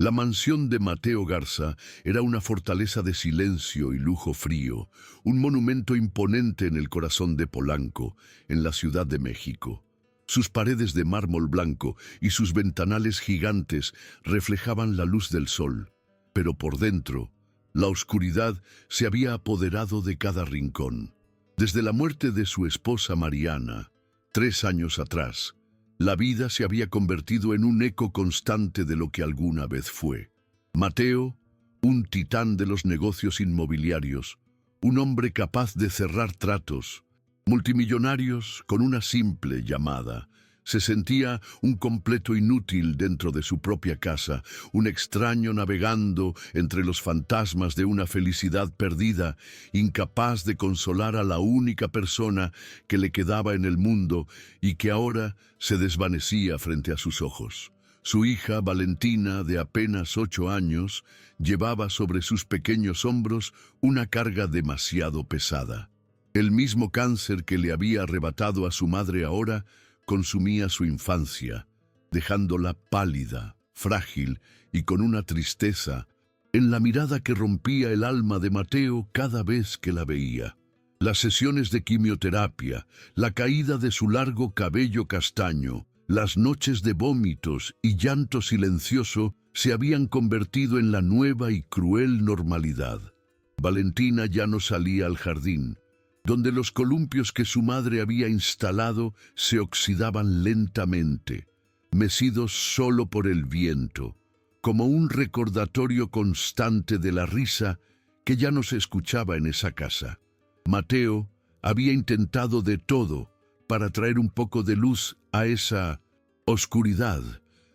La mansión de Mateo Garza era una fortaleza de silencio y lujo frío, un monumento imponente en el corazón de Polanco, en la Ciudad de México. Sus paredes de mármol blanco y sus ventanales gigantes reflejaban la luz del sol, pero por dentro, la oscuridad se había apoderado de cada rincón. Desde la muerte de su esposa Mariana, 3 años atrás, la vida se había convertido en un eco constante de lo que alguna vez fue. Mateo, un titán de los negocios inmobiliarios, un hombre capaz de cerrar tratos, multimillonarios con una simple llamada, se sentía un completo inútil dentro de su propia casa, un extraño navegando entre los fantasmas de una felicidad perdida, incapaz de consolar a la única persona que le quedaba en el mundo y que ahora se desvanecía frente a sus ojos. Su hija, Valentina, de apenas 8 años, llevaba sobre sus pequeños hombros una carga demasiado pesada. El mismo cáncer que le había arrebatado a su madre ahora consumía su infancia, dejándola pálida, frágil y con una tristeza en la mirada que rompía el alma de Mateo cada vez que la veía. Las sesiones de quimioterapia, la caída de su largo cabello castaño, las noches de vómitos y llanto silencioso se habían convertido en la nueva y cruel normalidad. Valentina ya no salía al jardín, donde los columpios que su madre había instalado se oxidaban lentamente, mecidos solo por el viento, como un recordatorio constante de la risa que ya no se escuchaba en esa casa. Mateo había intentado de todo para traer un poco de luz a esa oscuridad.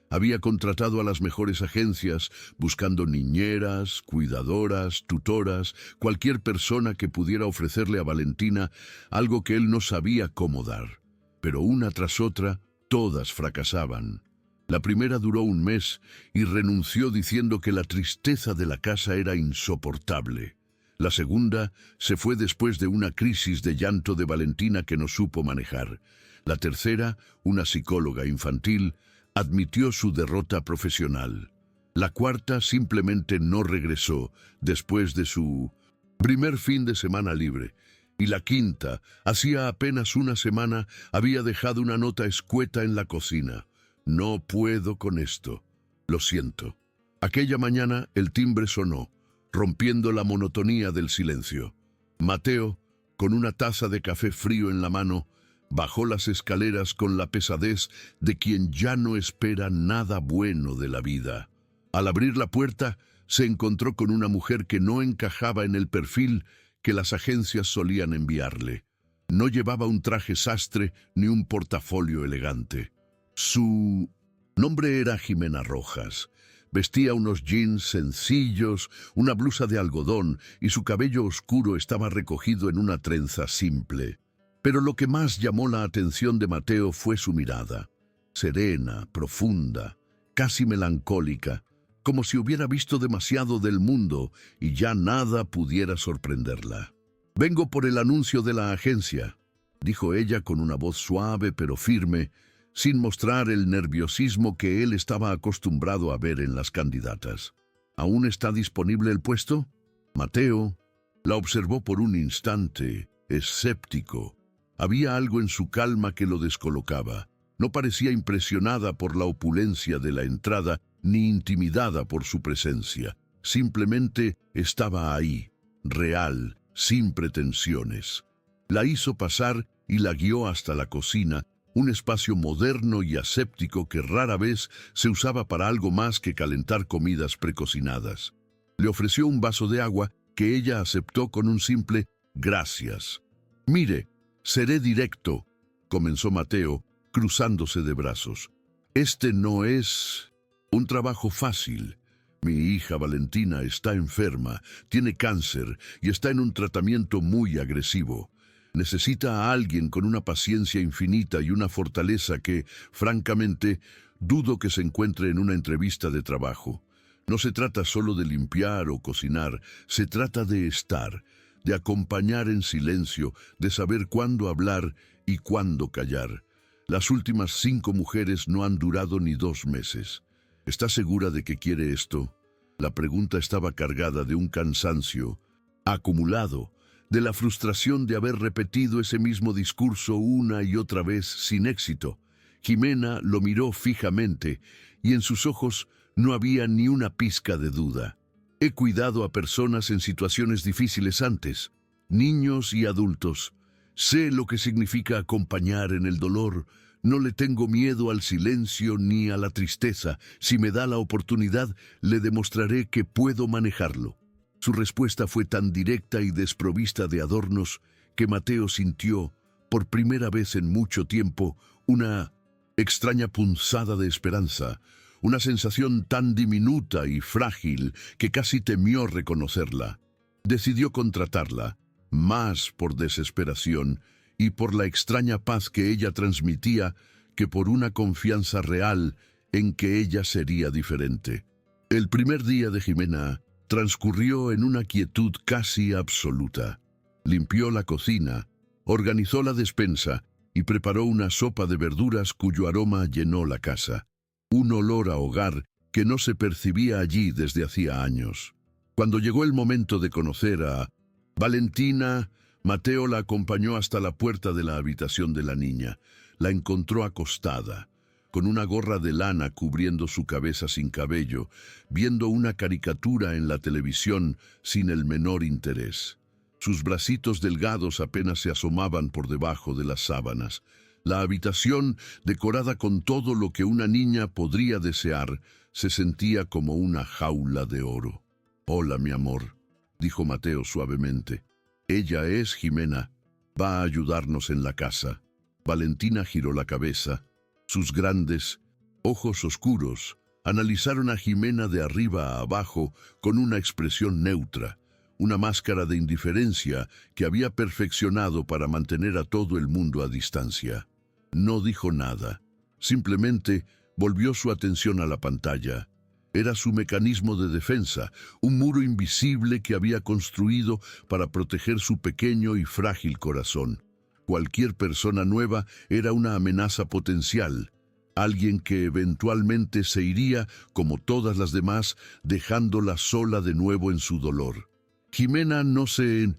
Había contratado a las mejores agencias, buscando niñeras, cuidadoras, tutoras, cualquier persona que pudiera ofrecerle a Valentina algo que él no sabía cómo dar. Pero una tras otra, todas fracasaban. La primera duró 1 mes y renunció diciendo que la tristeza de la casa era insoportable. La segunda se fue después de una crisis de llanto de Valentina que no supo manejar. La tercera, una psicóloga infantil, admitió su derrota profesional. La cuarta simplemente no regresó después de su primer fin de semana libre. Y la quinta, hacía apenas 1 semana, había dejado una nota escueta en la cocina. No puedo con esto. Lo siento. Aquella mañana el timbre sonó, rompiendo la monotonía del silencio. Mateo, con una taza de café frío en la mano, bajó las escaleras con la pesadez de quien ya no espera nada bueno de la vida. Al abrir la puerta, se encontró con una mujer que no encajaba en el perfil que las agencias solían enviarle. No llevaba un traje sastre ni un portafolio elegante. Su nombre era Jimena Rojas. Vestía unos jeans sencillos, una blusa de algodón y su cabello oscuro estaba recogido en una trenza simple. Pero lo que más llamó la atención de Mateo fue su mirada, serena, profunda, casi melancólica, como si hubiera visto demasiado del mundo y ya nada pudiera sorprenderla. «Vengo por el anuncio de la agencia», dijo ella con una voz suave pero firme, sin mostrar el nerviosismo que él estaba acostumbrado a ver en las candidatas. «¿Aún está disponible el puesto?» Mateo la observó por un instante, escéptico. Había algo en su calma que lo descolocaba. No parecía impresionada por la opulencia de la entrada, ni intimidada por su presencia. Simplemente estaba ahí, real, sin pretensiones. La hizo pasar y la guió hasta la cocina, un espacio moderno y aséptico que rara vez se usaba para algo más que calentar comidas precocinadas. Le ofreció un vaso de agua que ella aceptó con un simple «gracias». «Mire, seré directo», comenzó Mateo, cruzándose de brazos. «Este no es un trabajo fácil. Mi hija Valentina está enferma, tiene cáncer y está en un tratamiento muy agresivo. Necesita a alguien con una paciencia infinita y una fortaleza que, francamente, dudo que se encuentre en una entrevista de trabajo. No se trata solo de limpiar o cocinar, se trata de estar, de acompañar en silencio, de saber cuándo hablar y cuándo callar. Las últimas 5 mujeres no han durado ni 2 meses. ¿Está segura de que quiere esto? La pregunta estaba cargada de un cansancio acumulado, de la frustración de haber repetido ese mismo discurso una y otra vez sin éxito. Jimena lo miró fijamente y en sus ojos no había ni una pizca de duda. He cuidado a personas en situaciones difíciles antes, niños y adultos. Sé lo que significa acompañar en el dolor. No le tengo miedo al silencio ni a la tristeza. Si me da la oportunidad, le demostraré que puedo manejarlo. Su respuesta fue tan directa y desprovista de adornos que Mateo sintió, por primera vez en mucho tiempo, una extraña punzada de esperanza, una sensación tan diminuta y frágil que casi temió reconocerla. Decidió contratarla, más por desesperación y por la extraña paz que ella transmitía que por una confianza real en que ella sería diferente. El primer día de Jimena transcurrió en una quietud casi absoluta. Limpió la cocina, organizó la despensa y preparó una sopa de verduras cuyo aroma llenó la casa. Un olor a hogar que no se percibía allí desde hacía años. Cuando llegó el momento de conocer a Valentina, Mateo la acompañó hasta la puerta de la habitación de la niña. La encontró acostada, con una gorra de lana cubriendo su cabeza sin cabello, viendo una caricatura en la televisión sin el menor interés. Sus bracitos delgados apenas se asomaban por debajo de las sábanas. La habitación, decorada con todo lo que una niña podría desear, se sentía como una jaula de oro. «Hola, mi amor», dijo Mateo suavemente. «Ella es Jimena. Va a ayudarnos en la casa». Valentina giró la cabeza. Sus grandes ojos oscuros analizaron a Jimena de arriba a abajo con una expresión neutra, una máscara de indiferencia que había perfeccionado para mantener a todo el mundo a distancia. No dijo nada, simplemente volvió su atención a la pantalla. Era su mecanismo de defensa, un muro invisible que había construido para proteger su pequeño y frágil corazón. Cualquier persona nueva era una amenaza potencial, alguien que eventualmente se iría, como todas las demás, dejándola sola de nuevo en su dolor. Jimena no se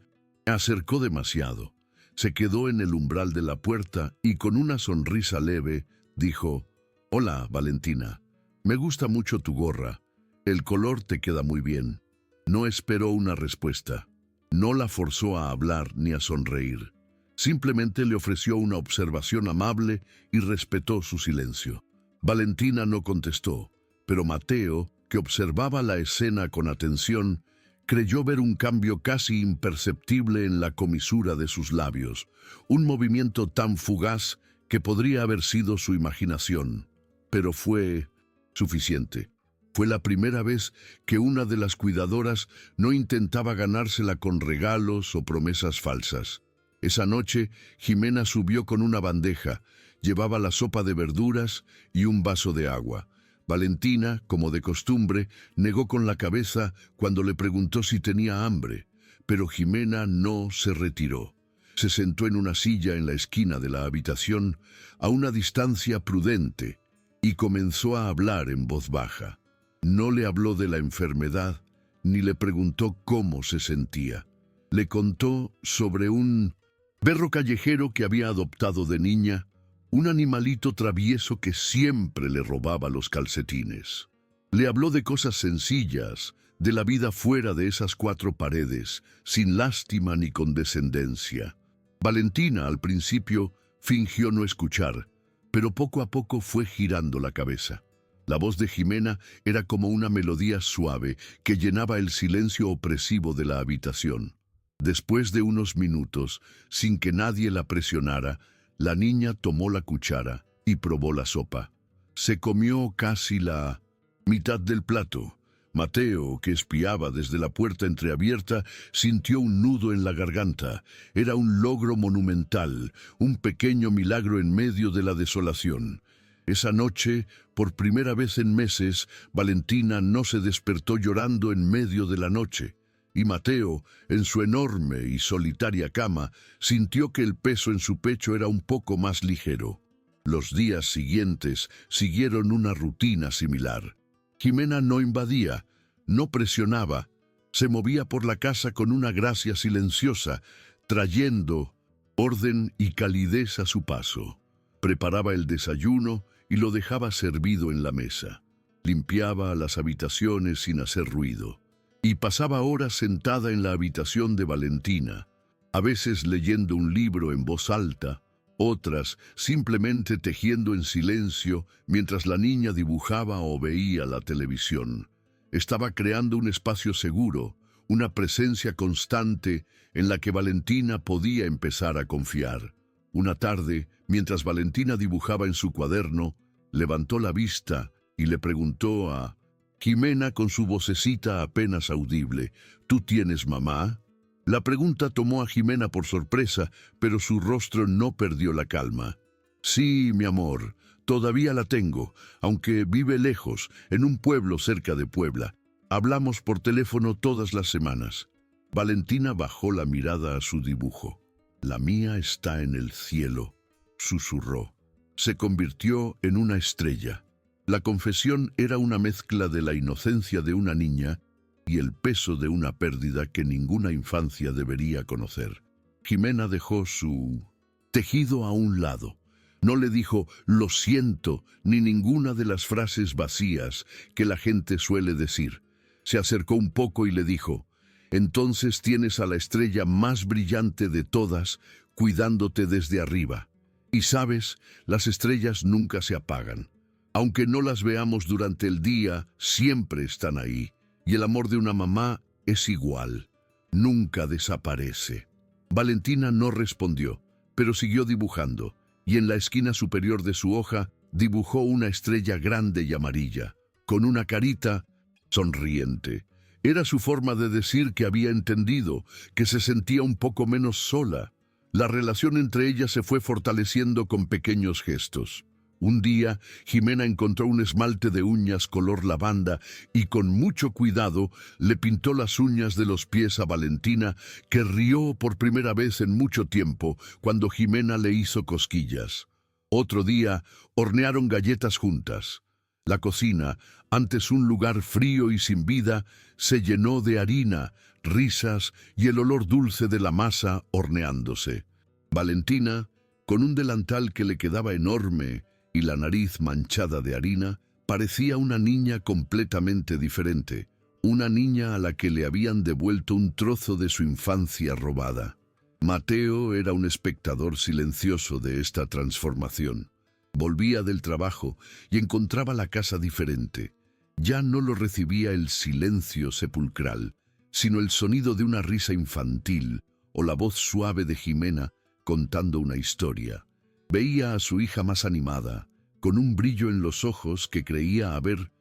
acercó demasiado. Se quedó en el umbral de la puerta y con una sonrisa leve dijo: «Hola, Valentina. Me gusta mucho tu gorra. El color te queda muy bien». No esperó una respuesta. No la forzó a hablar ni a sonreír. Simplemente le ofreció una observación amable y respetó su silencio. Valentina no contestó, pero Mateo, que observaba la escena con atención, creyó ver un cambio casi imperceptible en la comisura de sus labios, un movimiento tan fugaz que podría haber sido su imaginación, pero fue suficiente. Fue la primera vez que una de las cuidadoras no intentaba ganársela con regalos o promesas falsas. Esa noche, Jimena subió con una bandeja, llevaba la sopa de verduras y un vaso de agua. Valentina, como de costumbre, negó con la cabeza cuando le preguntó si tenía hambre, pero Jimena no se retiró. Se sentó en una silla en la esquina de la habitación, a una distancia prudente, y comenzó a hablar en voz baja. No le habló de la enfermedad, ni le preguntó cómo se sentía. Le contó sobre un perro callejero que había adoptado de niña, un animalito travieso que siempre le robaba los calcetines. Le habló de cosas sencillas, de la vida fuera de esas cuatro paredes, sin lástima ni condescendencia. Valentina, al principio, fingió no escuchar, pero poco a poco fue girando la cabeza. La voz de Jimena era como una melodía suave que llenaba el silencio opresivo de la habitación. Después de unos minutos, sin que nadie la presionara, la niña tomó la cuchara y probó la sopa. Se comió casi la mitad del plato. Mateo, que espiaba desde la puerta entreabierta, sintió un nudo en la garganta. Era un logro monumental, un pequeño milagro en medio de la desolación. Esa noche, por primera vez en meses, Valentina no se despertó llorando en medio de la noche. Y Mateo, en su enorme y solitaria cama, sintió que el peso en su pecho era un poco más ligero. Los días siguientes siguieron una rutina similar. Jimena no invadía, no presionaba, se movía por la casa con una gracia silenciosa, trayendo orden y calidez a su paso. Preparaba el desayuno y lo dejaba servido en la mesa. Limpiaba las habitaciones sin hacer ruido. Y pasaba horas sentada en la habitación de Valentina, a veces leyendo un libro en voz alta, otras simplemente tejiendo en silencio mientras la niña dibujaba o veía la televisión. Estaba creando un espacio seguro, una presencia constante en la que Valentina podía empezar a confiar. Una tarde, mientras Valentina dibujaba en su cuaderno, levantó la vista y le preguntó a Jimena con su vocecita apenas audible: ¿Tú tienes mamá? La pregunta tomó a Jimena por sorpresa, pero su rostro no perdió la calma. Sí, mi amor, todavía la tengo, aunque vive lejos, en un pueblo cerca de Puebla. Hablamos por teléfono todas las semanas. Valentina bajó la mirada a su dibujo. La mía está en el cielo, susurró. Se convirtió en una estrella. La confesión era una mezcla de la inocencia de una niña y el peso de una pérdida que ninguna infancia debería conocer. Jimena dejó su tejido a un lado. No le dijo «lo siento» ni ninguna de las frases vacías que la gente suele decir. Se acercó un poco y le dijo: «Entonces tienes a la estrella más brillante de todas cuidándote desde arriba. Y sabes, las estrellas nunca se apagan. Aunque no las veamos durante el día, siempre están ahí. Y el amor de una mamá es igual. Nunca desaparece». Valentina no respondió, pero siguió dibujando, y en la esquina superior de su hoja dibujó una estrella grande y amarilla, con una carita sonriente. Era su forma de decir que había entendido, que se sentía un poco menos sola. La relación entre ellas se fue fortaleciendo con pequeños gestos. Un día, Jimena encontró un esmalte de uñas color lavanda y con mucho cuidado le pintó las uñas de los pies a Valentina, que rió por primera vez en mucho tiempo cuando Jimena le hizo cosquillas. Otro día, hornearon galletas juntas. La cocina, antes un lugar frío y sin vida, se llenó de harina, risas y el olor dulce de la masa horneándose. Valentina, con un delantal que le quedaba enorme y la nariz manchada de harina, parecía una niña completamente diferente, una niña a la que le habían devuelto un trozo de su infancia robada. Mateo era un espectador silencioso de esta transformación. Volvía del trabajo y encontraba la casa diferente. Ya no lo recibía el silencio sepulcral, sino el sonido de una risa infantil o la voz suave de Jimena contando una historia. Veía a su hija más animada, con un brillo en los ojos que creía haber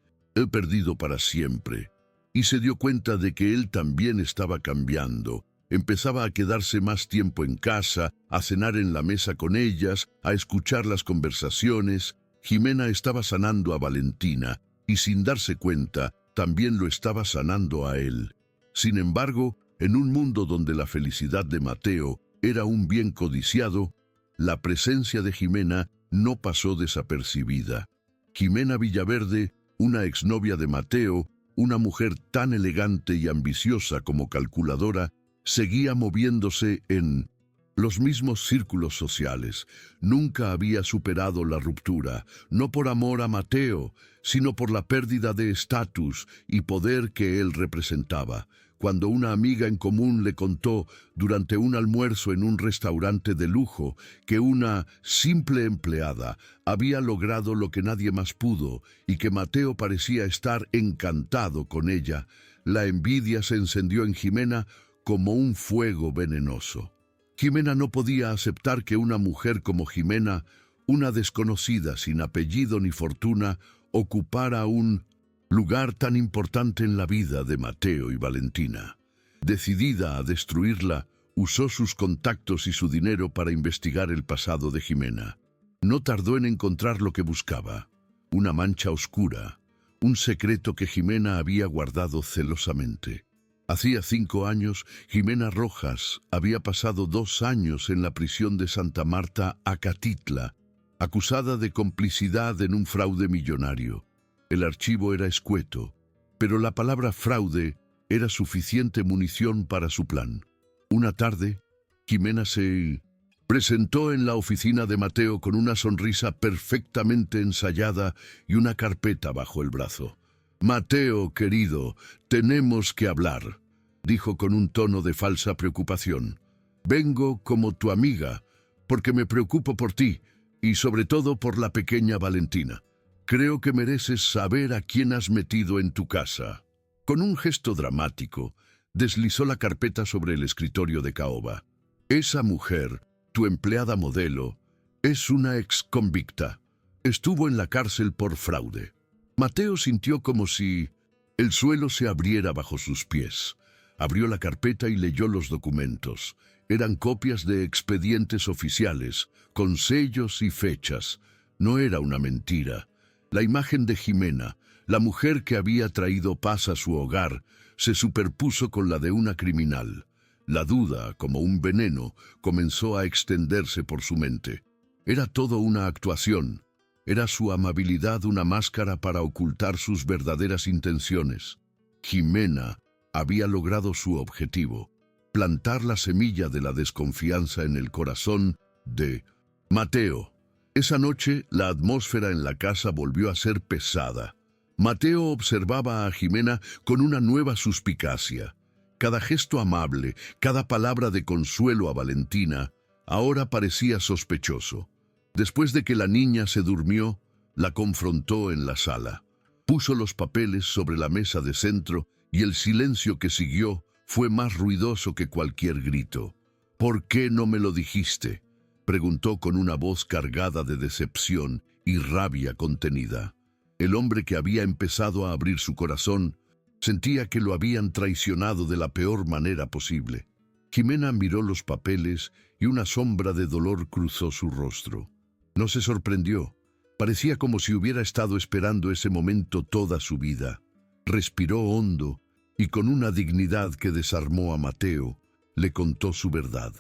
perdido para siempre, y se dio cuenta de que él también estaba cambiando. Empezaba a quedarse más tiempo en casa, a cenar en la mesa con ellas, a escuchar las conversaciones. Jimena estaba sanando a Valentina, y sin darse cuenta, también lo estaba sanando a él. Sin embargo, en un mundo donde la felicidad de Mateo era un bien codiciado, la presencia de Jimena no pasó desapercibida. Jimena Villaverde, una exnovia de Mateo, una mujer tan elegante y ambiciosa como calculadora, seguía moviéndose en los mismos círculos sociales. Nunca había superado la ruptura, no por amor a Mateo, sino por la pérdida de estatus y poder que él representaba. Cuando una amiga en común le contó durante un almuerzo en un restaurante de lujo que una simple empleada había logrado lo que nadie más pudo y que Mateo parecía estar encantado con ella, la envidia se encendió en Jimena como un fuego venenoso. Jimena no podía aceptar que una mujer como Jimena, una desconocida sin apellido ni fortuna, ocupara un lugar tan importante en la vida de Mateo y Valentina. Decidida a destruirla, usó sus contactos y su dinero para investigar el pasado de Jimena. No tardó en encontrar lo que buscaba: una mancha oscura, un secreto que Jimena había guardado celosamente. Hacía 5 años, Jimena Rojas había pasado 2 años en la prisión de Santa Marta, Acatitla, acusada de complicidad en un fraude millonario. El archivo era escueto, pero la palabra fraude era suficiente munición para su plan. Una tarde, Jimena se presentó en la oficina de Mateo con una sonrisa perfectamente ensayada y una carpeta bajo el brazo. «Mateo, querido, tenemos que hablar», dijo con un tono de falsa preocupación. «Vengo como tu amiga, porque me preocupo por ti y sobre todo por la pequeña Valentina. Creo que mereces saber a quién has metido en tu casa». Con un gesto dramático, deslizó la carpeta sobre el escritorio de Caoba. «Esa mujer, tu empleada modelo, es una exconvicta. Estuvo en la cárcel por fraude». Mateo sintió como si el suelo se abriera bajo sus pies. Abrió la carpeta y leyó los documentos. Eran copias de expedientes oficiales, con sellos y fechas. No era una mentira. La imagen de Jimena, la mujer que había traído paz a su hogar, se superpuso con la de una criminal. La duda, como un veneno, comenzó a extenderse por su mente. Era todo una actuación. Era su amabilidad una máscara para ocultar sus verdaderas intenciones. Jimena había logrado su objetivo: plantar la semilla de la desconfianza en el corazón de Mateo. Esa noche, la atmósfera en la casa volvió a ser pesada. Mateo observaba a Jimena con una nueva suspicacia. Cada gesto amable, cada palabra de consuelo a Valentina, ahora parecía sospechoso. Después de que la niña se durmió, la confrontó en la sala. Puso los papeles sobre la mesa de centro y el silencio que siguió fue más ruidoso que cualquier grito. «¿Por qué no me lo dijiste?», preguntó con una voz cargada de decepción y rabia contenida. El hombre que había empezado a abrir su corazón sentía que lo habían traicionado de la peor manera posible. Jimena miró los papeles y una sombra de dolor cruzó su rostro. No se sorprendió. Parecía como si hubiera estado esperando ese momento toda su vida. Respiró hondo y con una dignidad que desarmó a Mateo, le contó su verdad.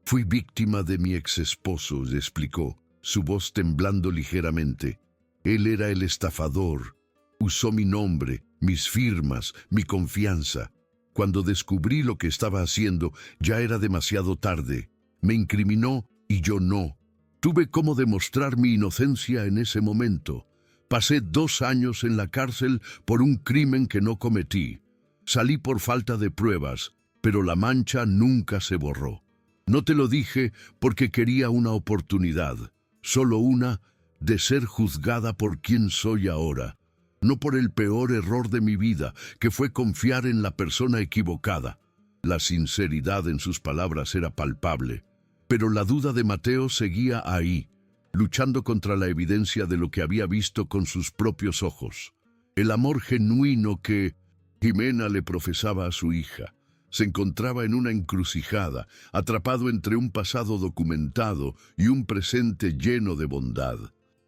«Fui víctima de mi exesposo», le explicó, su voz temblando ligeramente. «Él era el estafador. Usó mi nombre, mis firmas, mi confianza. Cuando descubrí lo que estaba haciendo, ya era demasiado tarde. Me incriminó y yo no. Tuve cómo demostrar mi inocencia en ese momento. Pasé 2 años en la cárcel por un crimen que no cometí. Salí por falta de pruebas, pero la mancha nunca se borró. No te lo dije porque quería una oportunidad, solo una, de ser juzgada por quien soy ahora. No por el peor error de mi vida, que fue confiar en la persona equivocada». La sinceridad en sus palabras era palpable. Pero la duda de Mateo seguía ahí, luchando contra la evidencia de lo que había visto con sus propios ojos. El amor genuino que Jimena le profesaba a su hija se encontraba en una encrucijada, atrapado entre un pasado documentado y un presente lleno de bondad.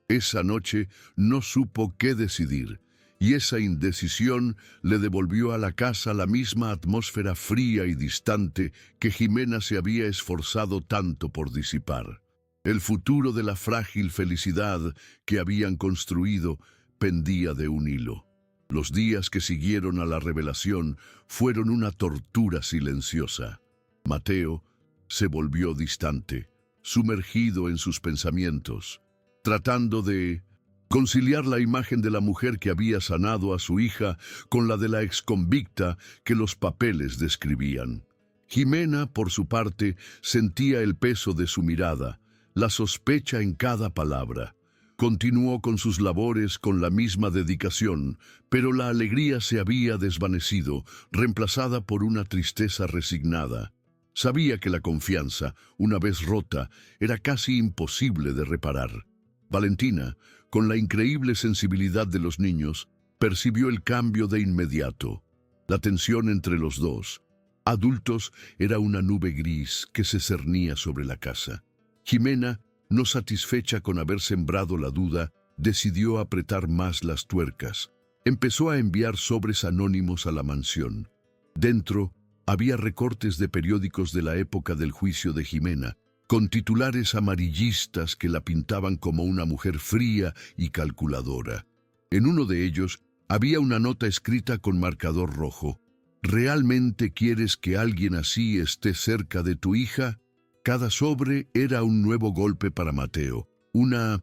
Esa noche no supo qué decidir, y esa indecisión le devolvió a la casa la misma atmósfera fría y distante que Jimena se había esforzado tanto por disipar. El futuro de la frágil felicidad que habían construido pendía de un hilo. Los días que siguieron a la revelación fueron una tortura silenciosa. Mateo se volvió distante, sumergido en sus pensamientos, tratando de conciliar la imagen de la mujer que había sanado a su hija con la de la exconvicta que los papeles describían. Jimena, por su parte, sentía el peso de su mirada, la sospecha en cada palabra. Continuó con sus labores con la misma dedicación, pero la alegría se había desvanecido, reemplazada por una tristeza resignada. Sabía que la confianza, una vez rota, era casi imposible de reparar. Valentina, con la increíble sensibilidad de los niños, percibió el cambio de inmediato. La tensión entre los dos adultos era una nube gris que se cernía sobre la casa. Jimena, no satisfecha con haber sembrado la duda, decidió apretar más las tuercas. Empezó a enviar sobres anónimos a la mansión. Dentro había recortes de periódicos de la época del juicio de Jimena, con titulares amarillistas que la pintaban como una mujer fría y calculadora. En uno de ellos había una nota escrita con marcador rojo. ¿Realmente quieres que alguien así esté cerca de tu hija? Cada sobre era un nuevo golpe para Mateo, una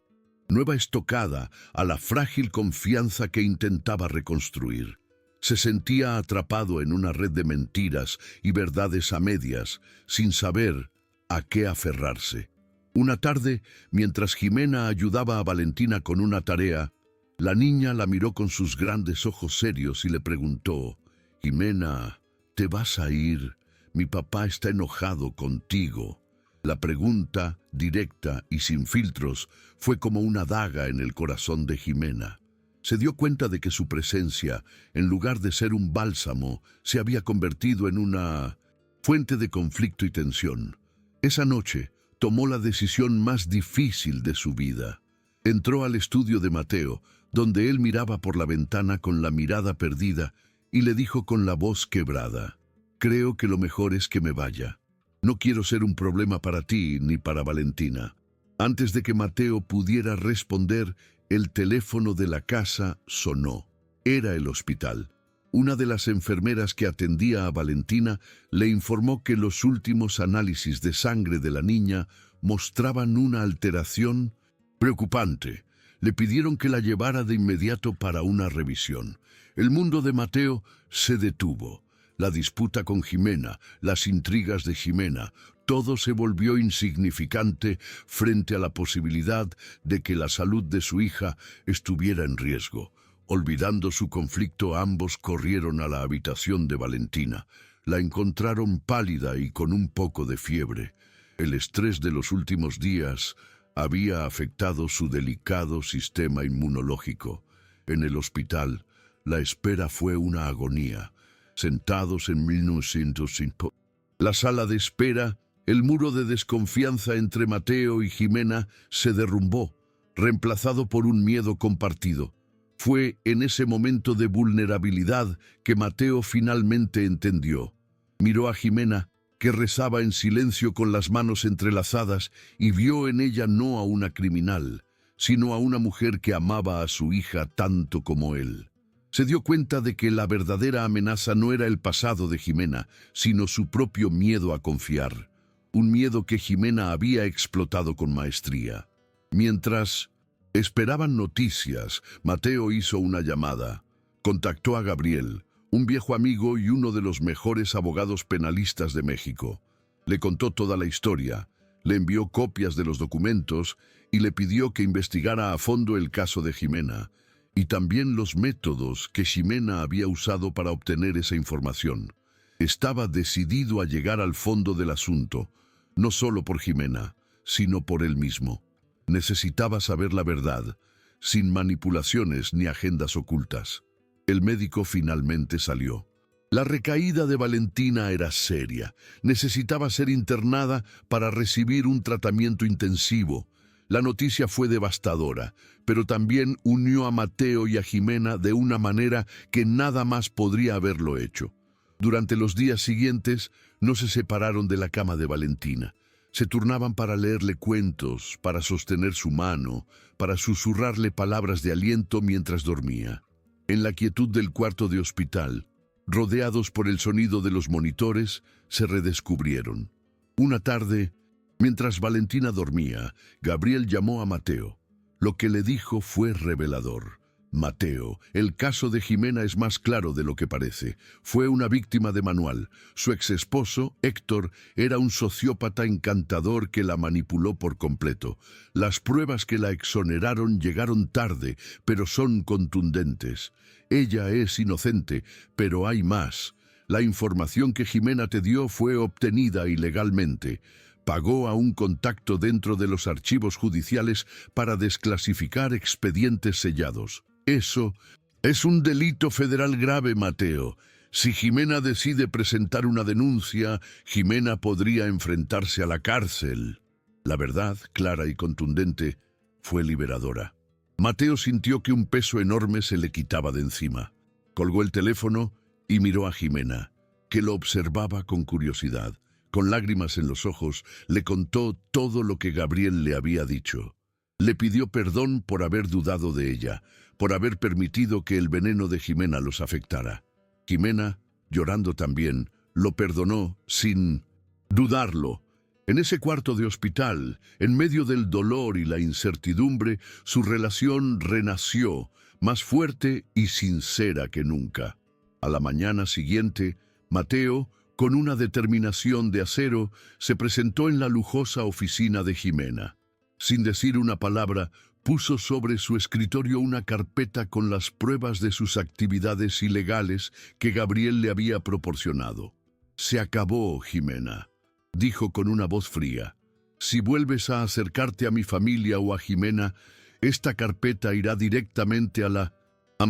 nueva estocada a la frágil confianza que intentaba reconstruir. Se sentía atrapado en una red de mentiras y verdades a medias, sin saber a qué aferrarse. Una tarde, mientras Jimena ayudaba a Valentina con una tarea, la niña la miró con sus grandes ojos serios y le preguntó: «Jimena, ¿te vas a ir? Mi papá está enojado contigo». La pregunta, directa y sin filtros, fue como una daga en el corazón de Jimena. Se dio cuenta de que su presencia, en lugar de ser un bálsamo, se había convertido en una fuente de conflicto y tensión. Esa noche tomó la decisión más difícil de su vida. Entró al estudio de Mateo, donde él miraba por la ventana con la mirada perdida, y le dijo con la voz quebrada: «Creo que lo mejor es que me vaya. No quiero ser un problema para ti ni para Valentina». Antes de que Mateo pudiera responder, el teléfono de la casa sonó. Era el hospital. Una de las enfermeras que atendía a Valentina le informó que los últimos análisis de sangre de la niña mostraban una alteración preocupante. Le pidieron que la llevara de inmediato para una revisión. El mundo de Mateo se detuvo. La disputa con Jimena, las intrigas de Jimena, todo se volvió insignificante frente a la posibilidad de que la salud de su hija estuviera en riesgo. Olvidando su conflicto, ambos corrieron a la habitación de Valentina. La encontraron pálida y con un poco de fiebre. El estrés de los últimos días había afectado su delicado sistema inmunológico. En el hospital, la espera fue una agonía. Sentados en 1905. La sala de espera, el muro de desconfianza entre Mateo y Jimena se derrumbó, reemplazado por un miedo compartido. Fue en ese momento de vulnerabilidad que Mateo finalmente entendió. Miró a Jimena, que rezaba en silencio con las manos entrelazadas, y vio en ella no a una criminal, sino a una mujer que amaba a su hija tanto como él. Se dio cuenta de que la verdadera amenaza no era el pasado de Jimena, sino su propio miedo a confiar. Un miedo que Jimena había explotado con maestría. Mientras esperaban noticias, Mateo hizo una llamada. Contactó a Gabriel, un viejo amigo y uno de los mejores abogados penalistas de México. Le contó toda la historia, le envió copias de los documentos y le pidió que investigara a fondo el caso de Jimena, y también los métodos que Jimena había usado para obtener esa información. Estaba decidido a llegar al fondo del asunto, no solo por Jimena, sino por él mismo. Necesitaba saber la verdad, sin manipulaciones ni agendas ocultas. El médico finalmente salió. La recaída de Valentina era seria. Necesitaba ser internada para recibir un tratamiento intensivo. La noticia fue devastadora, pero también unió a Mateo y a Jimena de una manera que nada más podría haberlo hecho. Durante los días siguientes no se separaron de la cama de Valentina. Se turnaban para leerle cuentos, para sostener su mano, para susurrarle palabras de aliento mientras dormía. En la quietud del cuarto de hospital, rodeados por el sonido de los monitores, se redescubrieron. Una tarde, mientras Valentina dormía, Gabriel llamó a Mateo. Lo que le dijo fue revelador. «Mateo, el caso de Jimena es más claro de lo que parece. Fue una víctima de manual. Su exesposo, Héctor, era un sociópata encantador que la manipuló por completo. Las pruebas que la exoneraron llegaron tarde, pero son contundentes. Ella es inocente, pero hay más. La información que Jimena te dio fue obtenida ilegalmente. Pagó a un contacto dentro de los archivos judiciales para desclasificar expedientes sellados. Eso es un delito federal grave, Mateo. Si Jimena decide presentar una denuncia, Jimena podría enfrentarse a la cárcel». La verdad, clara y contundente, fue liberadora. Mateo sintió que un peso enorme se le quitaba de encima. Colgó el teléfono y miró a Jimena, que lo observaba con curiosidad. Con lágrimas en los ojos, le contó todo lo que Gabriel le había dicho. Le pidió perdón por haber dudado de ella, por haber permitido que el veneno de Jimena los afectara. Jimena, llorando también, lo perdonó sin dudarlo. En ese cuarto de hospital, en medio del dolor y la incertidumbre, su relación renació, más fuerte y sincera que nunca. A la mañana siguiente, Mateo, con una determinación de acero, se presentó en la lujosa oficina de Jimena. Sin decir una palabra, puso sobre su escritorio una carpeta con las pruebas de sus actividades ilegales que Gabriel le había proporcionado. «Se acabó, Jimena», dijo con una voz fría. «Si vuelves a acercarte a mi familia o a Jimena, esta carpeta irá directamente a la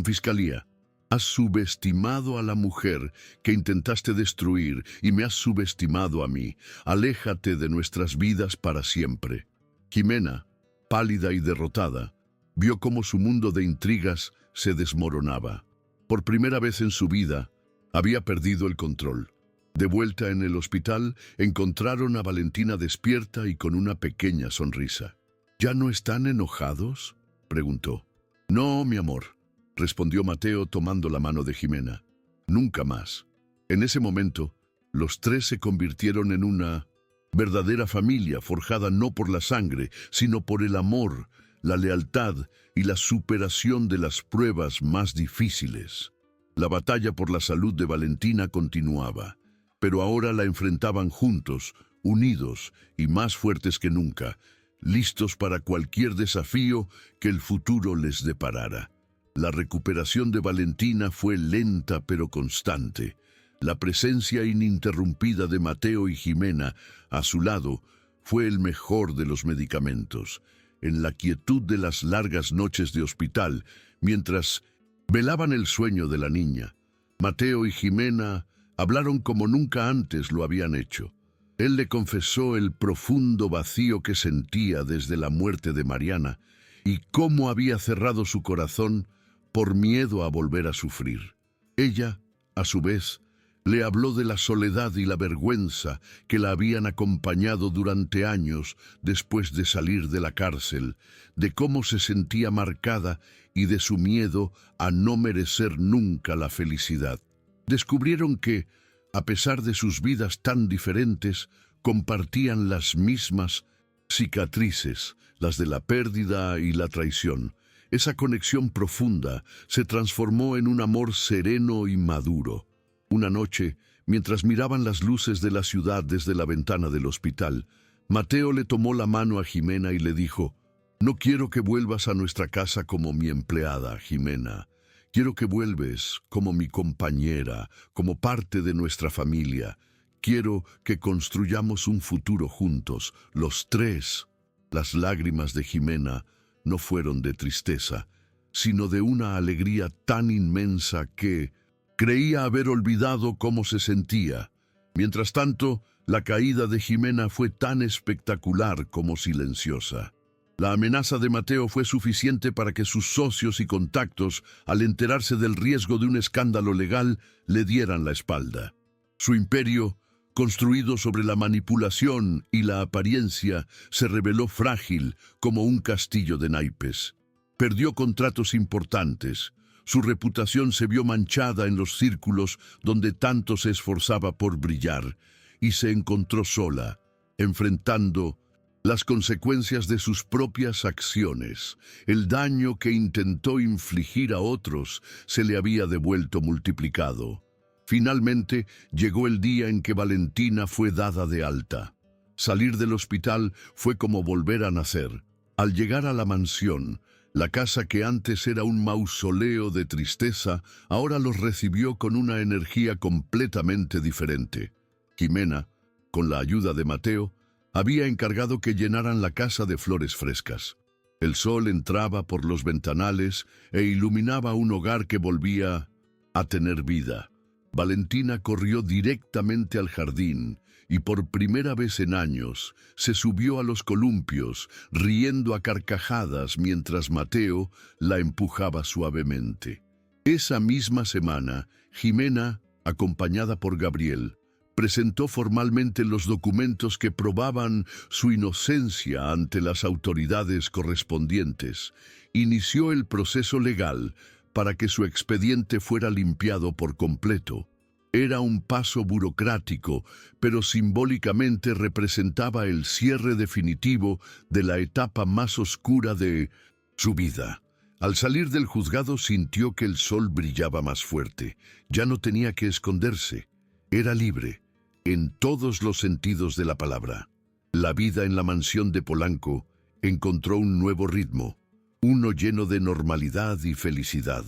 fiscalía. Has subestimado a la mujer que intentaste destruir y me has subestimado a mí. Aléjate de nuestras vidas para siempre». Jimena, pálida y derrotada, vio cómo su mundo de intrigas se desmoronaba. Por primera vez en su vida, había perdido el control. De vuelta en el hospital, encontraron a Valentina despierta y con una pequeña sonrisa. «¿Ya no están enojados?», preguntó. «No, mi amor», respondió Mateo tomando la mano de Jimena. «Nunca más». En ese momento, los tres se convirtieron en una verdadera familia forjada no por la sangre, sino por el amor, la lealtad y la superación de las pruebas más difíciles. La batalla por la salud de Valentina continuaba, pero ahora la enfrentaban juntos, unidos y más fuertes que nunca, listos para cualquier desafío que el futuro les deparara. La recuperación de Valentina fue lenta pero constante. La presencia ininterrumpida de Mateo y Jimena a su lado fue el mejor de los medicamentos. En la quietud de las largas noches de hospital, mientras velaban el sueño de la niña, Mateo y Jimena hablaron como nunca antes lo habían hecho. Él le confesó el profundo vacío que sentía desde la muerte de Mariana y cómo había cerrado su corazón por miedo a volver a sufrir. Ella, a su vez, le habló de la soledad y la vergüenza que la habían acompañado durante años después de salir de la cárcel, de cómo se sentía marcada y de su miedo a no merecer nunca la felicidad. Descubrieron que, a pesar de sus vidas tan diferentes, compartían las mismas cicatrices, las de la pérdida y la traición. Esa conexión profunda se transformó en un amor sereno y maduro. Una noche, mientras miraban las luces de la ciudad desde la ventana del hospital, Mateo le tomó la mano a Jimena y le dijo: «No quiero que vuelvas a nuestra casa como mi empleada, Jimena. Quiero que vuelves como mi compañera, como parte de nuestra familia. Quiero que construyamos un futuro juntos, los tres». Las lágrimas de Jimena no fueron de tristeza, sino de una alegría tan inmensa que creía haber olvidado cómo se sentía. Mientras tanto, la caída de Jimena fue tan espectacular como silenciosa. La amenaza de Mateo fue suficiente para que sus socios y contactos, al enterarse del riesgo de un escándalo legal, le dieran la espalda. Su imperio, construido sobre la manipulación y la apariencia, se reveló frágil como un castillo de naipes. Perdió contratos importantes. Su reputación se vio manchada en los círculos donde tanto se esforzaba por brillar, y se encontró sola, enfrentando las consecuencias de sus propias acciones. El daño que intentó infligir a otros se le había devuelto multiplicado. Finalmente llegó el día en que Valentina fue dada de alta. Salir del hospital fue como volver a nacer. Al llegar a la mansión, la casa que antes era un mausoleo de tristeza, ahora los recibió con una energía completamente diferente. Jimena, con la ayuda de Mateo, había encargado que llenaran la casa de flores frescas. El sol entraba por los ventanales e iluminaba un hogar que volvía a tener vida. Valentina corrió directamente al jardín y por primera vez en años se subió a los columpios, riendo a carcajadas mientras Mateo la empujaba suavemente. Esa misma semana, Jimena, acompañada por Gabriel, presentó formalmente los documentos que probaban su inocencia ante las autoridades correspondientes. Inició el proceso legal para que su expediente fuera limpiado por completo. Era un paso burocrático, pero simbólicamente representaba el cierre definitivo de la etapa más oscura de su vida. Al salir del juzgado sintió que el sol brillaba más fuerte. Ya no tenía que esconderse. Era libre, en todos los sentidos de la palabra. La vida en la mansión de Polanco encontró un nuevo ritmo, uno lleno de normalidad y felicidad.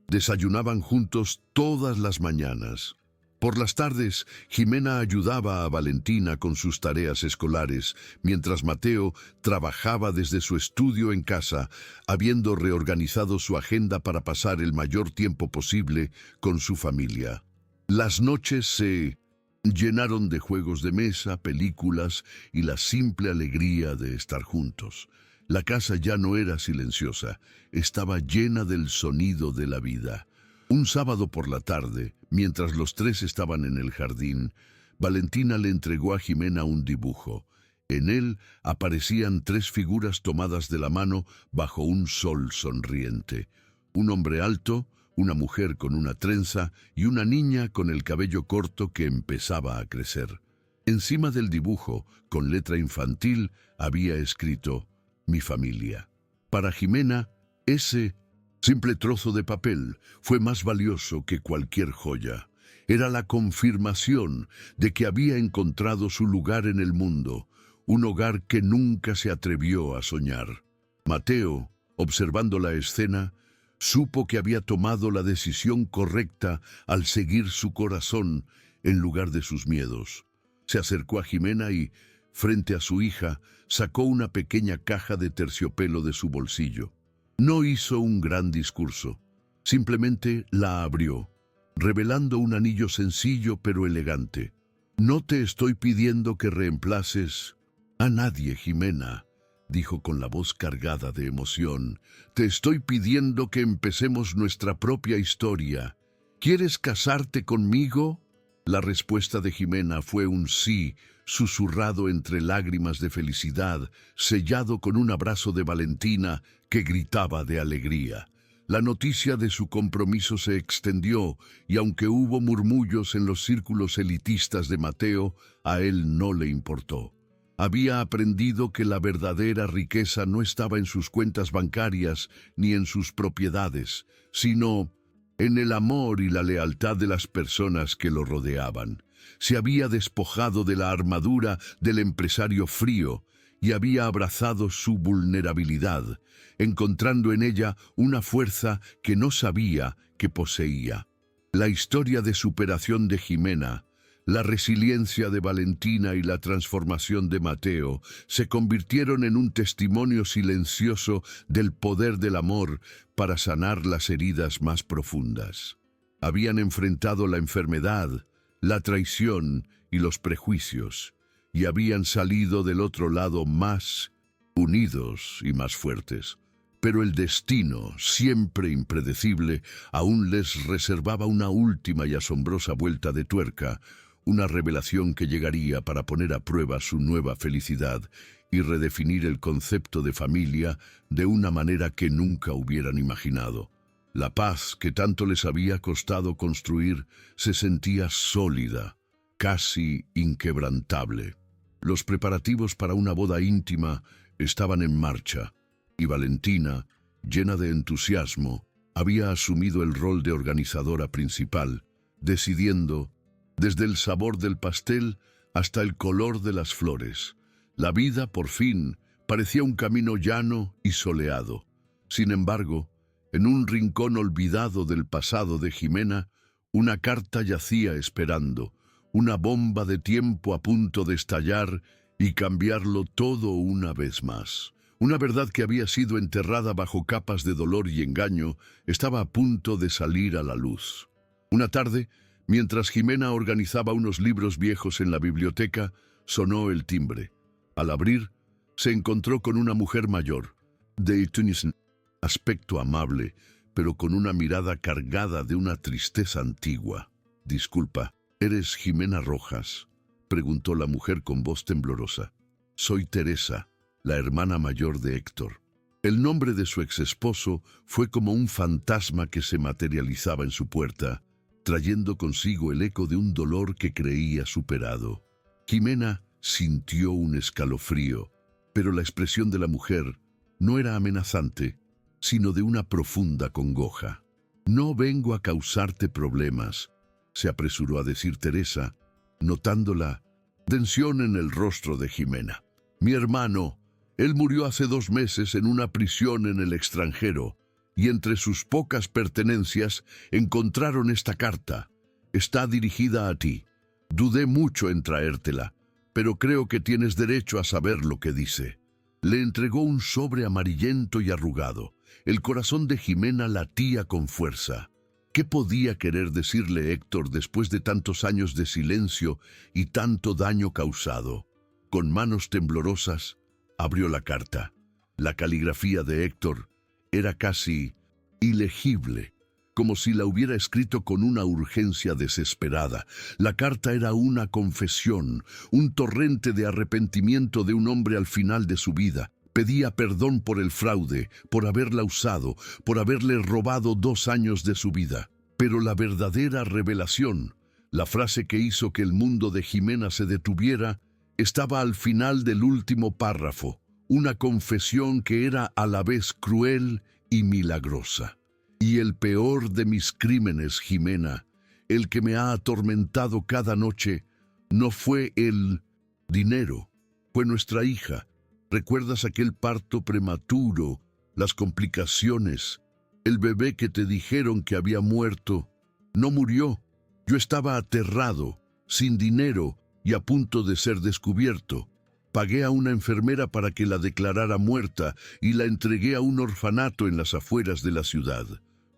Desayunaban juntos todas las mañanas. Por las tardes, Jimena ayudaba a Valentina con sus tareas escolares, mientras Mateo trabajaba desde su estudio en casa, habiendo reorganizado su agenda para pasar el mayor tiempo posible con su familia. Las noches se llenaron de juegos de mesa, películas y la simple alegría de estar juntos. La casa ya no era silenciosa, estaba llena del sonido de la vida. Un sábado por la tarde, mientras los tres estaban en el jardín, Valentina le entregó a Jimena un dibujo. En él aparecían tres figuras tomadas de la mano bajo un sol sonriente. Un hombre alto, una mujer con una trenza y una niña con el cabello corto que empezaba a crecer. Encima del dibujo, con letra infantil, había escrito «Mi familia». Para Jimena, ese simple trozo de papel fue más valioso que cualquier joya. Era la confirmación de que había encontrado su lugar en el mundo, un hogar que nunca se atrevió a soñar. Mateo, observando la escena, supo que había tomado la decisión correcta al seguir su corazón en lugar de sus miedos. Se acercó a Jimena y, frente a su hija, sacó una pequeña caja de terciopelo de su bolsillo. No hizo un gran discurso, simplemente la abrió, revelando un anillo sencillo pero elegante. «No te estoy pidiendo que reemplaces a nadie, Jimena», dijo con la voz cargada de emoción. «Te estoy pidiendo que empecemos nuestra propia historia. ¿Quieres casarte conmigo?» La respuesta de Jimena fue un sí, susurrado entre lágrimas de felicidad, sellado con un abrazo de Valentina que gritaba de alegría. La noticia de su compromiso se extendió y aunque hubo murmullos en los círculos elitistas de Mateo, a él no le importó. Había aprendido que la verdadera riqueza no estaba en sus cuentas bancarias ni en sus propiedades, sino en el amor y la lealtad de las personas que lo rodeaban. Se había despojado de la armadura del empresario frío y había abrazado su vulnerabilidad, encontrando en ella una fuerza que no sabía que poseía. La historia de superación de Jimena, la resiliencia de Valentina y la transformación de Mateo se convirtieron en un testimonio silencioso del poder del amor para sanar las heridas más profundas. Habían enfrentado la enfermedad, la traición y los prejuicios, y habían salido del otro lado más unidos y más fuertes. Pero el destino, siempre impredecible, aún les reservaba una última y asombrosa vuelta de tuerca, una revelación que llegaría para poner a prueba su nueva felicidad y redefinir el concepto de familia de una manera que nunca hubieran imaginado. La paz que tanto les había costado construir se sentía sólida, casi inquebrantable. Los preparativos para una boda íntima estaban en marcha, y Valentina, llena de entusiasmo, había asumido el rol de organizadora principal, decidiendo desde el sabor del pastel hasta el color de las flores. La vida, por fin, parecía un camino llano y soleado. Sin embargo, en un rincón olvidado del pasado de Jimena, una carta yacía esperando, una bomba de tiempo a punto de estallar y cambiarlo todo una vez más. Una verdad que había sido enterrada bajo capas de dolor y engaño estaba a punto de salir a la luz. Una tarde, mientras Jimena organizaba unos libros viejos en la biblioteca, sonó el timbre. Al abrir, se encontró con una mujer mayor, de aspecto amable, pero con una mirada cargada de una tristeza antigua. «Disculpa», ¿Eres Jimena Rojas?, preguntó la mujer con voz temblorosa. Soy Teresa, la hermana mayor de Héctor. El nombre de su exesposo fue como un fantasma que se materializaba en su puerta, trayendo consigo el eco de un dolor que creía superado. Jimena sintió un escalofrío, pero la expresión de la mujer no era amenazante, sino de una profunda congoja. No vengo a causarte problemas, se apresuró a decir Teresa, notando la tensión en el rostro de Jimena. Mi hermano, él murió hace 2 meses en una prisión en el extranjero, y entre sus pocas pertenencias encontraron esta carta. Está dirigida a ti. Dudé mucho en traértela, pero creo que tienes derecho a saber lo que dice. Le entregó un sobre amarillento y arrugado. El corazón de Jimena latía con fuerza. ¿Qué podía querer decirle Héctor después de tantos años de silencio y tanto daño causado? Con manos temblorosas, abrió la carta. La caligrafía de Héctor era casi ilegible, como si la hubiera escrito con una urgencia desesperada. La carta era una confesión, un torrente de arrepentimiento de un hombre al final de su vida. Pedía perdón por el fraude, por haberla usado, por haberle robado 2 años de su vida. Pero la verdadera revelación, la frase que hizo que el mundo de Jimena se detuviera, estaba al final del último párrafo, una confesión que era a la vez cruel y milagrosa. Y el peor de mis crímenes, Jimena, el que me ha atormentado cada noche, no fue el dinero, fue nuestra hija. ¿Recuerdas aquel parto prematuro, las complicaciones, el bebé que te dijeron que había muerto? No murió. Yo estaba aterrado, sin dinero y a punto de ser descubierto. Pagué a una enfermera para que la declarara muerta y la entregué a un orfanato en las afueras de la ciudad.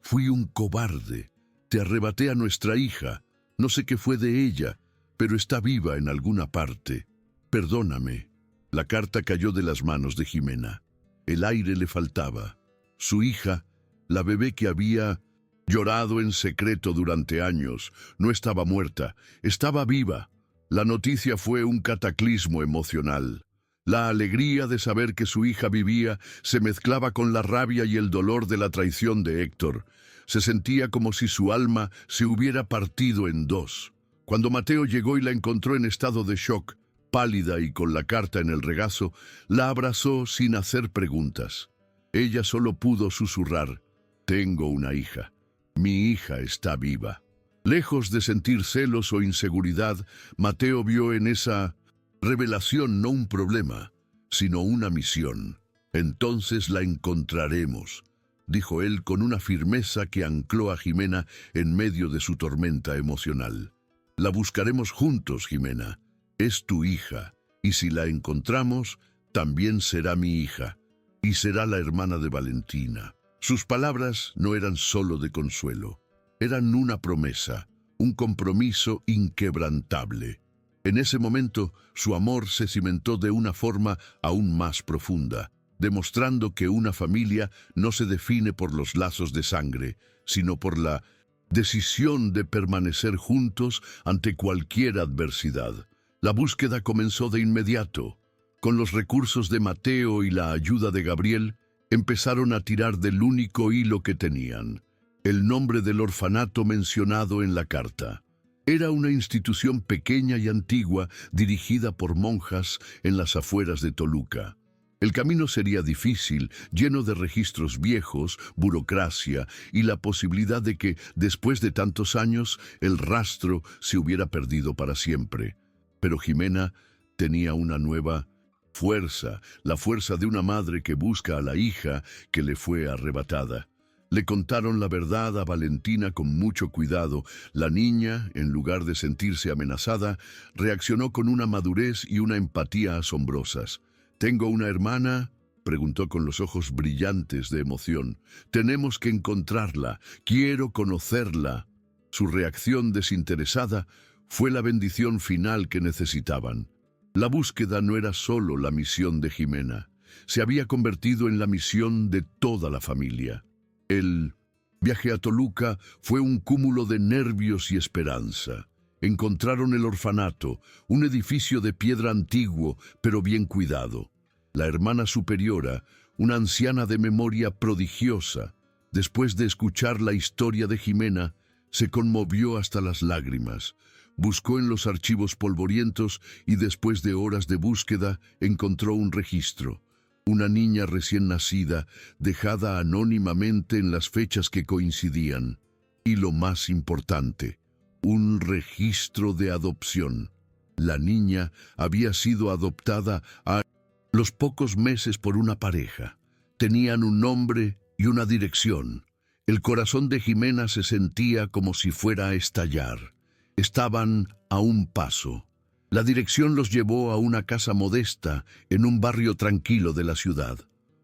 Fui un cobarde. Te arrebaté a nuestra hija. No sé qué fue de ella, pero está viva en alguna parte. Perdóname. La carta cayó de las manos de Jimena. El aire le faltaba. Su hija, la bebé que había llorado en secreto durante años, no estaba muerta, estaba viva. La noticia fue un cataclismo emocional. La alegría de saber que su hija vivía se mezclaba con la rabia y el dolor de la traición de Héctor. Se sentía como si su alma se hubiera partido en 2. Cuando Mateo llegó y la encontró en estado de shock, pálida y con la carta en el regazo, la abrazó sin hacer preguntas. Ella solo pudo susurrar: «Tengo una hija. Mi hija está viva». Lejos de sentir celos o inseguridad, Mateo vio en esa revelación no un problema, sino una misión. «Entonces la encontraremos», dijo él con una firmeza que ancló a Jimena en medio de su tormenta emocional. «La buscaremos juntos, Jimena. Es tu hija, y si la encontramos, también será mi hija, y será la hermana de Valentina». Sus palabras no eran solo de consuelo, eran una promesa, un compromiso inquebrantable. En ese momento, su amor se cimentó de una forma aún más profunda, demostrando que una familia no se define por los lazos de sangre, sino por la decisión de permanecer juntos ante cualquier adversidad. La búsqueda comenzó de inmediato. Con los recursos de Mateo y la ayuda de Gabriel, empezaron a tirar del único hilo que tenían: el nombre del orfanato mencionado en la carta. Era una institución pequeña y antigua dirigida por monjas en las afueras de Toluca. El camino sería difícil, lleno de registros viejos, burocracia y la posibilidad de que, después de tantos años, el rastro se hubiera perdido para siempre. Pero Jimena tenía una nueva fuerza, la fuerza de una madre que busca a la hija que le fue arrebatada. Le contaron la verdad a Valentina con mucho cuidado. La niña, en lugar de sentirse amenazada, reaccionó con una madurez y una empatía asombrosas. «¿Tengo una hermana?», preguntó con los ojos brillantes de emoción. «Tenemos que encontrarla. Quiero conocerla». Su reacción desinteresada fue la bendición final que necesitaban. La búsqueda no era solo la misión de Jimena, se había convertido en la misión de toda la familia. El viaje a Toluca fue un cúmulo de nervios y esperanza. encontraron el orfanato, un edificio de piedra antiguo, pero bien cuidado. La hermana superiora, una anciana de memoria prodigiosa, después de escuchar la historia de Jimena, se conmovió hasta las lágrimas. Buscó en los archivos polvorientos y después de horas de búsqueda encontró un registro. Una niña recién nacida, dejada anónimamente en las fechas que coincidían. Y lo más importante, un registro de adopción. La niña había sido adoptada a los pocos meses por una pareja. Tenían un nombre y una dirección. El corazón de Jimena se sentía como si fuera a estallar. Estaban a un paso. La dirección los llevó a una casa modesta en un barrio tranquilo de la ciudad.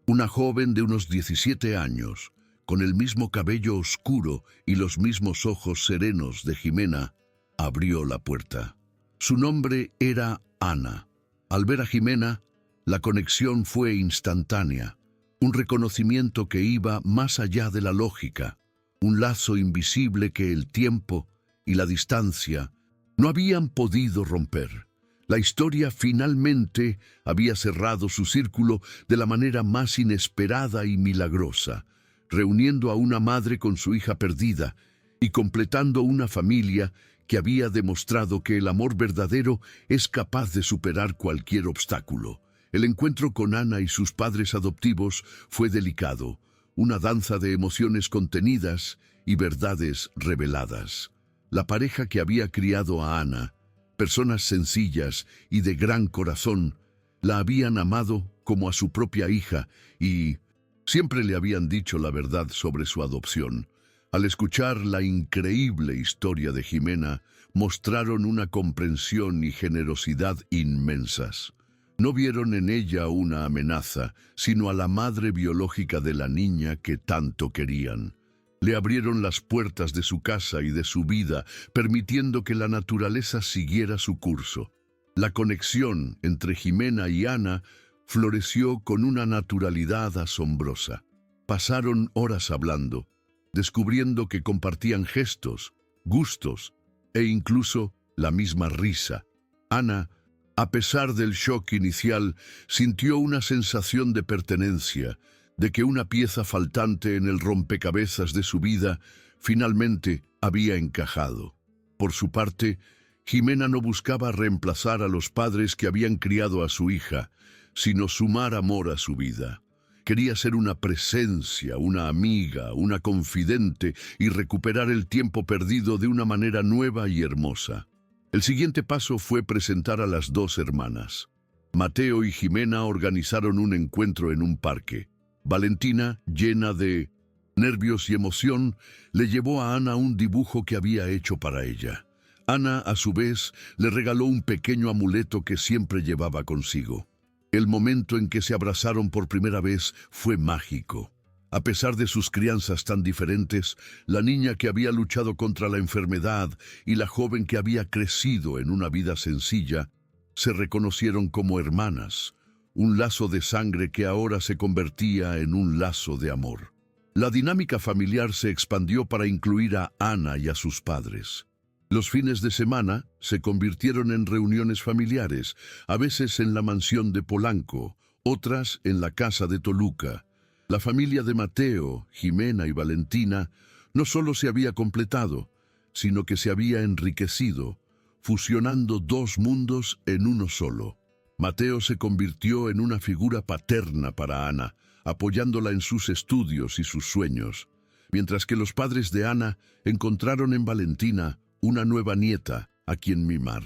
Una joven de unos 17 años, con el mismo cabello oscuro y los mismos ojos serenos de Jimena, abrió la puerta. Su nombre era Ana. Al ver a Jimena, la conexión fue instantánea. Un reconocimiento que iba más allá de la lógica. Un lazo invisible que el tiempo y la distancia no habían podido romper. La historia finalmente había cerrado su círculo de la manera más inesperada y milagrosa, reuniendo a una madre con su hija perdida y completando una familia que había demostrado que el amor verdadero es capaz de superar cualquier obstáculo. El encuentro con Ana y sus padres adoptivos fue delicado, una danza de emociones contenidas y verdades reveladas. La pareja que había criado a Ana, personas sencillas y de gran corazón, la habían amado como a su propia hija y siempre le habían dicho la verdad sobre su adopción. Al escuchar la increíble historia de Jimena, mostraron una comprensión y generosidad inmensas. No vieron en ella una amenaza, sino a la madre biológica de la niña que tanto querían. Le abrieron las puertas de su casa y de su vida, permitiendo que la naturaleza siguiera su curso. La conexión entre Jimena y Ana floreció con una naturalidad asombrosa. Pasaron horas hablando, descubriendo que compartían gestos, gustos e incluso la misma risa. Ana, a pesar del shock inicial, sintió una sensación de pertenencia, de que una pieza faltante en el rompecabezas de su vida finalmente había encajado. Por su parte, Jimena no buscaba reemplazar a los padres que habían criado a su hija, sino sumar amor a su vida. Quería ser una presencia, una amiga, una confidente y recuperar el tiempo perdido de una manera nueva y hermosa. El siguiente paso fue presentar a las dos hermanas. Mateo y Jimena organizaron un encuentro en un parque. Valentina, llena de nervios y emoción, le llevó a Ana un dibujo que había hecho para ella. Ana, a su vez, le regaló un pequeño amuleto que siempre llevaba consigo. El momento en que se abrazaron por primera vez fue mágico. A pesar de sus crianzas tan diferentes, la niña que había luchado contra la enfermedad y la joven que había crecido en una vida sencilla, se reconocieron como hermanas, un lazo de sangre que ahora se convertía en un lazo de amor. La dinámica familiar se expandió para incluir a Ana y a sus padres. Los fines de semana se convirtieron en reuniones familiares, a veces en la mansión de Polanco, otras en la casa de Toluca. La familia de Mateo, Jimena y Valentina no solo se había completado, sino que se había enriquecido, fusionando dos mundos en uno solo. Mateo se convirtió en una figura paterna para Ana, apoyándola en sus estudios y sus sueños, mientras que los padres de Ana encontraron en Valentina una nueva nieta a quien mimar.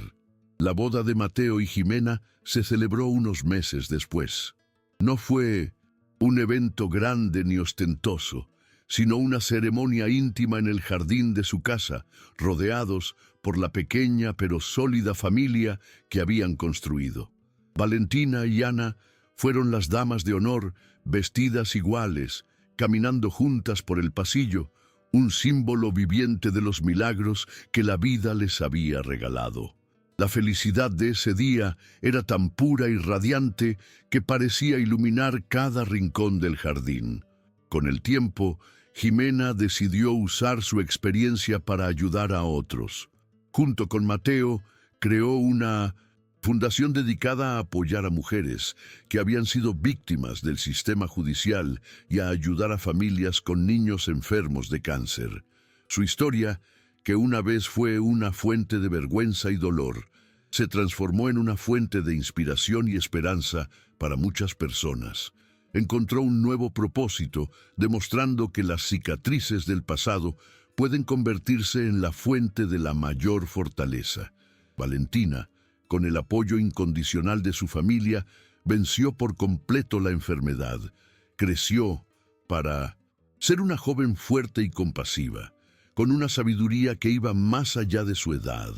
La boda de Mateo y Jimena se celebró unos meses después. No fue un evento grande ni ostentoso, sino una ceremonia íntima en el jardín de su casa, rodeados por la pequeña pero sólida familia que habían construido. Valentina y Ana fueron las damas de honor, vestidas iguales, caminando juntas por el pasillo, un símbolo viviente de los milagros que la vida les había regalado. La felicidad de ese día era tan pura y radiante que parecía iluminar cada rincón del jardín. Con el tiempo, Jimena decidió usar su experiencia para ayudar a otros. Junto con Mateo, creó una fundación dedicada a apoyar a mujeres que habían sido víctimas del sistema judicial y a ayudar a familias con niños enfermos de cáncer. Su historia, que una vez fue una fuente de vergüenza y dolor, se transformó en una fuente de inspiración y esperanza para muchas personas. Encontró un nuevo propósito, demostrando que las cicatrices del pasado pueden convertirse en la fuente de la mayor fortaleza. Valentina, con el apoyo incondicional de su familia, venció por completo la enfermedad. Creció para ser una joven fuerte y compasiva, con una sabiduría que iba más allá de su edad,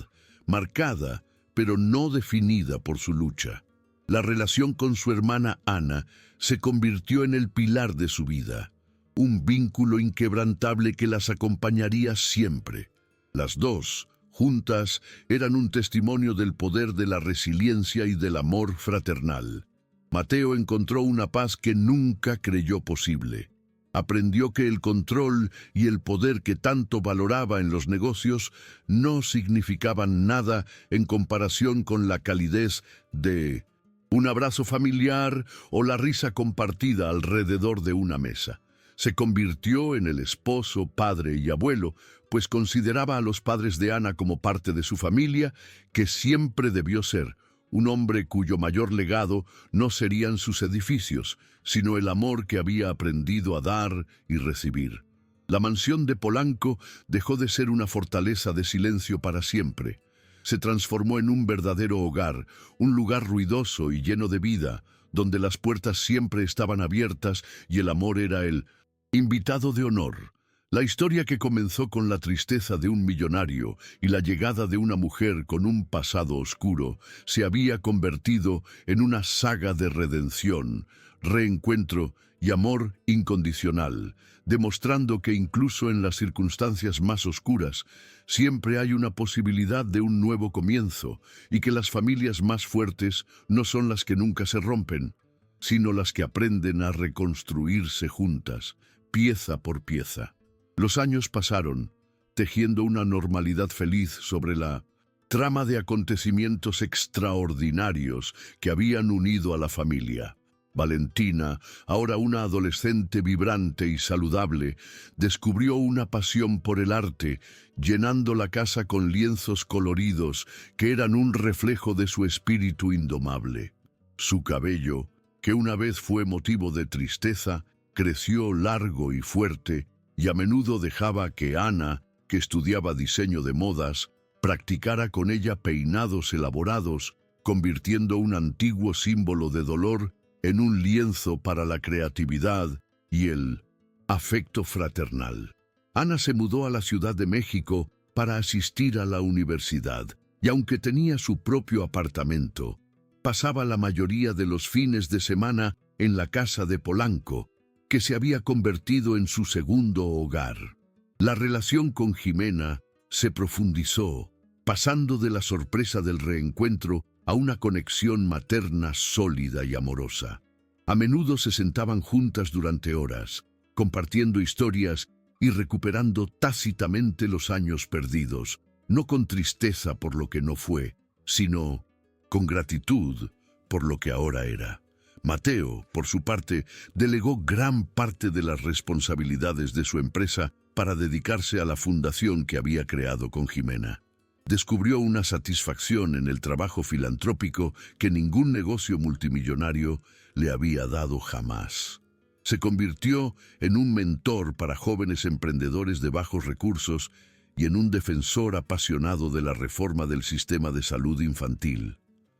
marcada, pero no definida por su lucha. La relación con su hermana Ana se convirtió en el pilar de su vida, un vínculo inquebrantable que las acompañaría siempre. Las dos, juntas, eran un testimonio del poder de la resiliencia y del amor fraternal. Mateo encontró una paz que nunca creyó posible. Aprendió que el control y el poder que tanto valoraba en los negocios no significaban nada en comparación con la calidez de un abrazo familiar o la risa compartida alrededor de una mesa. Se convirtió en el esposo, padre y abuelo, pues consideraba a los padres de Ana como parte de su familia, que siempre debió ser un hombre cuyo mayor legado no serían sus edificios, sino el amor que había aprendido a dar y recibir. La mansión de Polanco dejó de ser una fortaleza de silencio para siempre. Se transformó en un verdadero hogar, un lugar ruidoso y lleno de vida, donde las puertas siempre estaban abiertas y el amor era el invitado de honor. La historia, que comenzó con la tristeza de un millonario y la llegada de una mujer con un pasado oscuro, se había convertido en una saga de redención, reencuentro y amor incondicional, demostrando que incluso en las circunstancias más oscuras siempre hay una posibilidad de un nuevo comienzo, y que las familias más fuertes no son las que nunca se rompen, sino las que aprenden a reconstruirse juntas, pieza por pieza. Los años pasaron, tejiendo una normalidad feliz sobre la trama de acontecimientos extraordinarios que habían unido a la familia. Valentina, ahora una adolescente vibrante y saludable, descubrió una pasión por el arte, llenando la casa con lienzos coloridos que eran un reflejo de su espíritu indomable. Su cabello, que una vez fue motivo de tristeza, creció largo y fuerte, y a menudo dejaba que Ana, que estudiaba diseño de modas, practicara con ella peinados elaborados, convirtiendo un antiguo símbolo de dolor en un lienzo para la creatividad y el afecto fraternal. Ana se mudó a la Ciudad de México para asistir a la universidad, y aunque tenía su propio apartamento, pasaba la mayoría de los fines de semana en la casa de Polanco, que se había convertido en su segundo hogar. La relación con Jimena se profundizó, pasando de la sorpresa del reencuentro a una conexión materna sólida y amorosa. A menudo se sentaban juntas durante horas, compartiendo historias y recuperando tácitamente los años perdidos, no con tristeza por lo que no fue, sino con gratitud por lo que ahora era. Mateo, por su parte, delegó gran parte de las responsabilidades de su empresa para dedicarse a la fundación que había creado con Jimena. Descubrió una satisfacción en el trabajo filantrópico que ningún negocio multimillonario le había dado jamás. Se convirtió en un mentor para jóvenes emprendedores de bajos recursos y en un defensor apasionado de la reforma del sistema de salud infantil.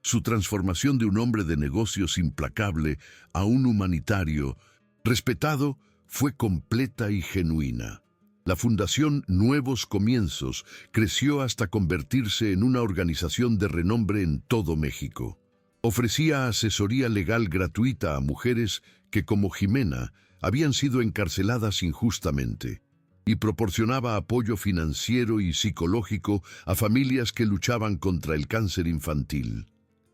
Su transformación de un hombre de negocios implacable a un humanitario respetado fue completa y genuina. La Fundación Nuevos Comienzos creció hasta convertirse en una organización de renombre en todo México. Ofrecía asesoría legal gratuita a mujeres que, como Jimena, habían sido encarceladas injustamente, y proporcionaba apoyo financiero y psicológico a familias que luchaban contra el cáncer infantil.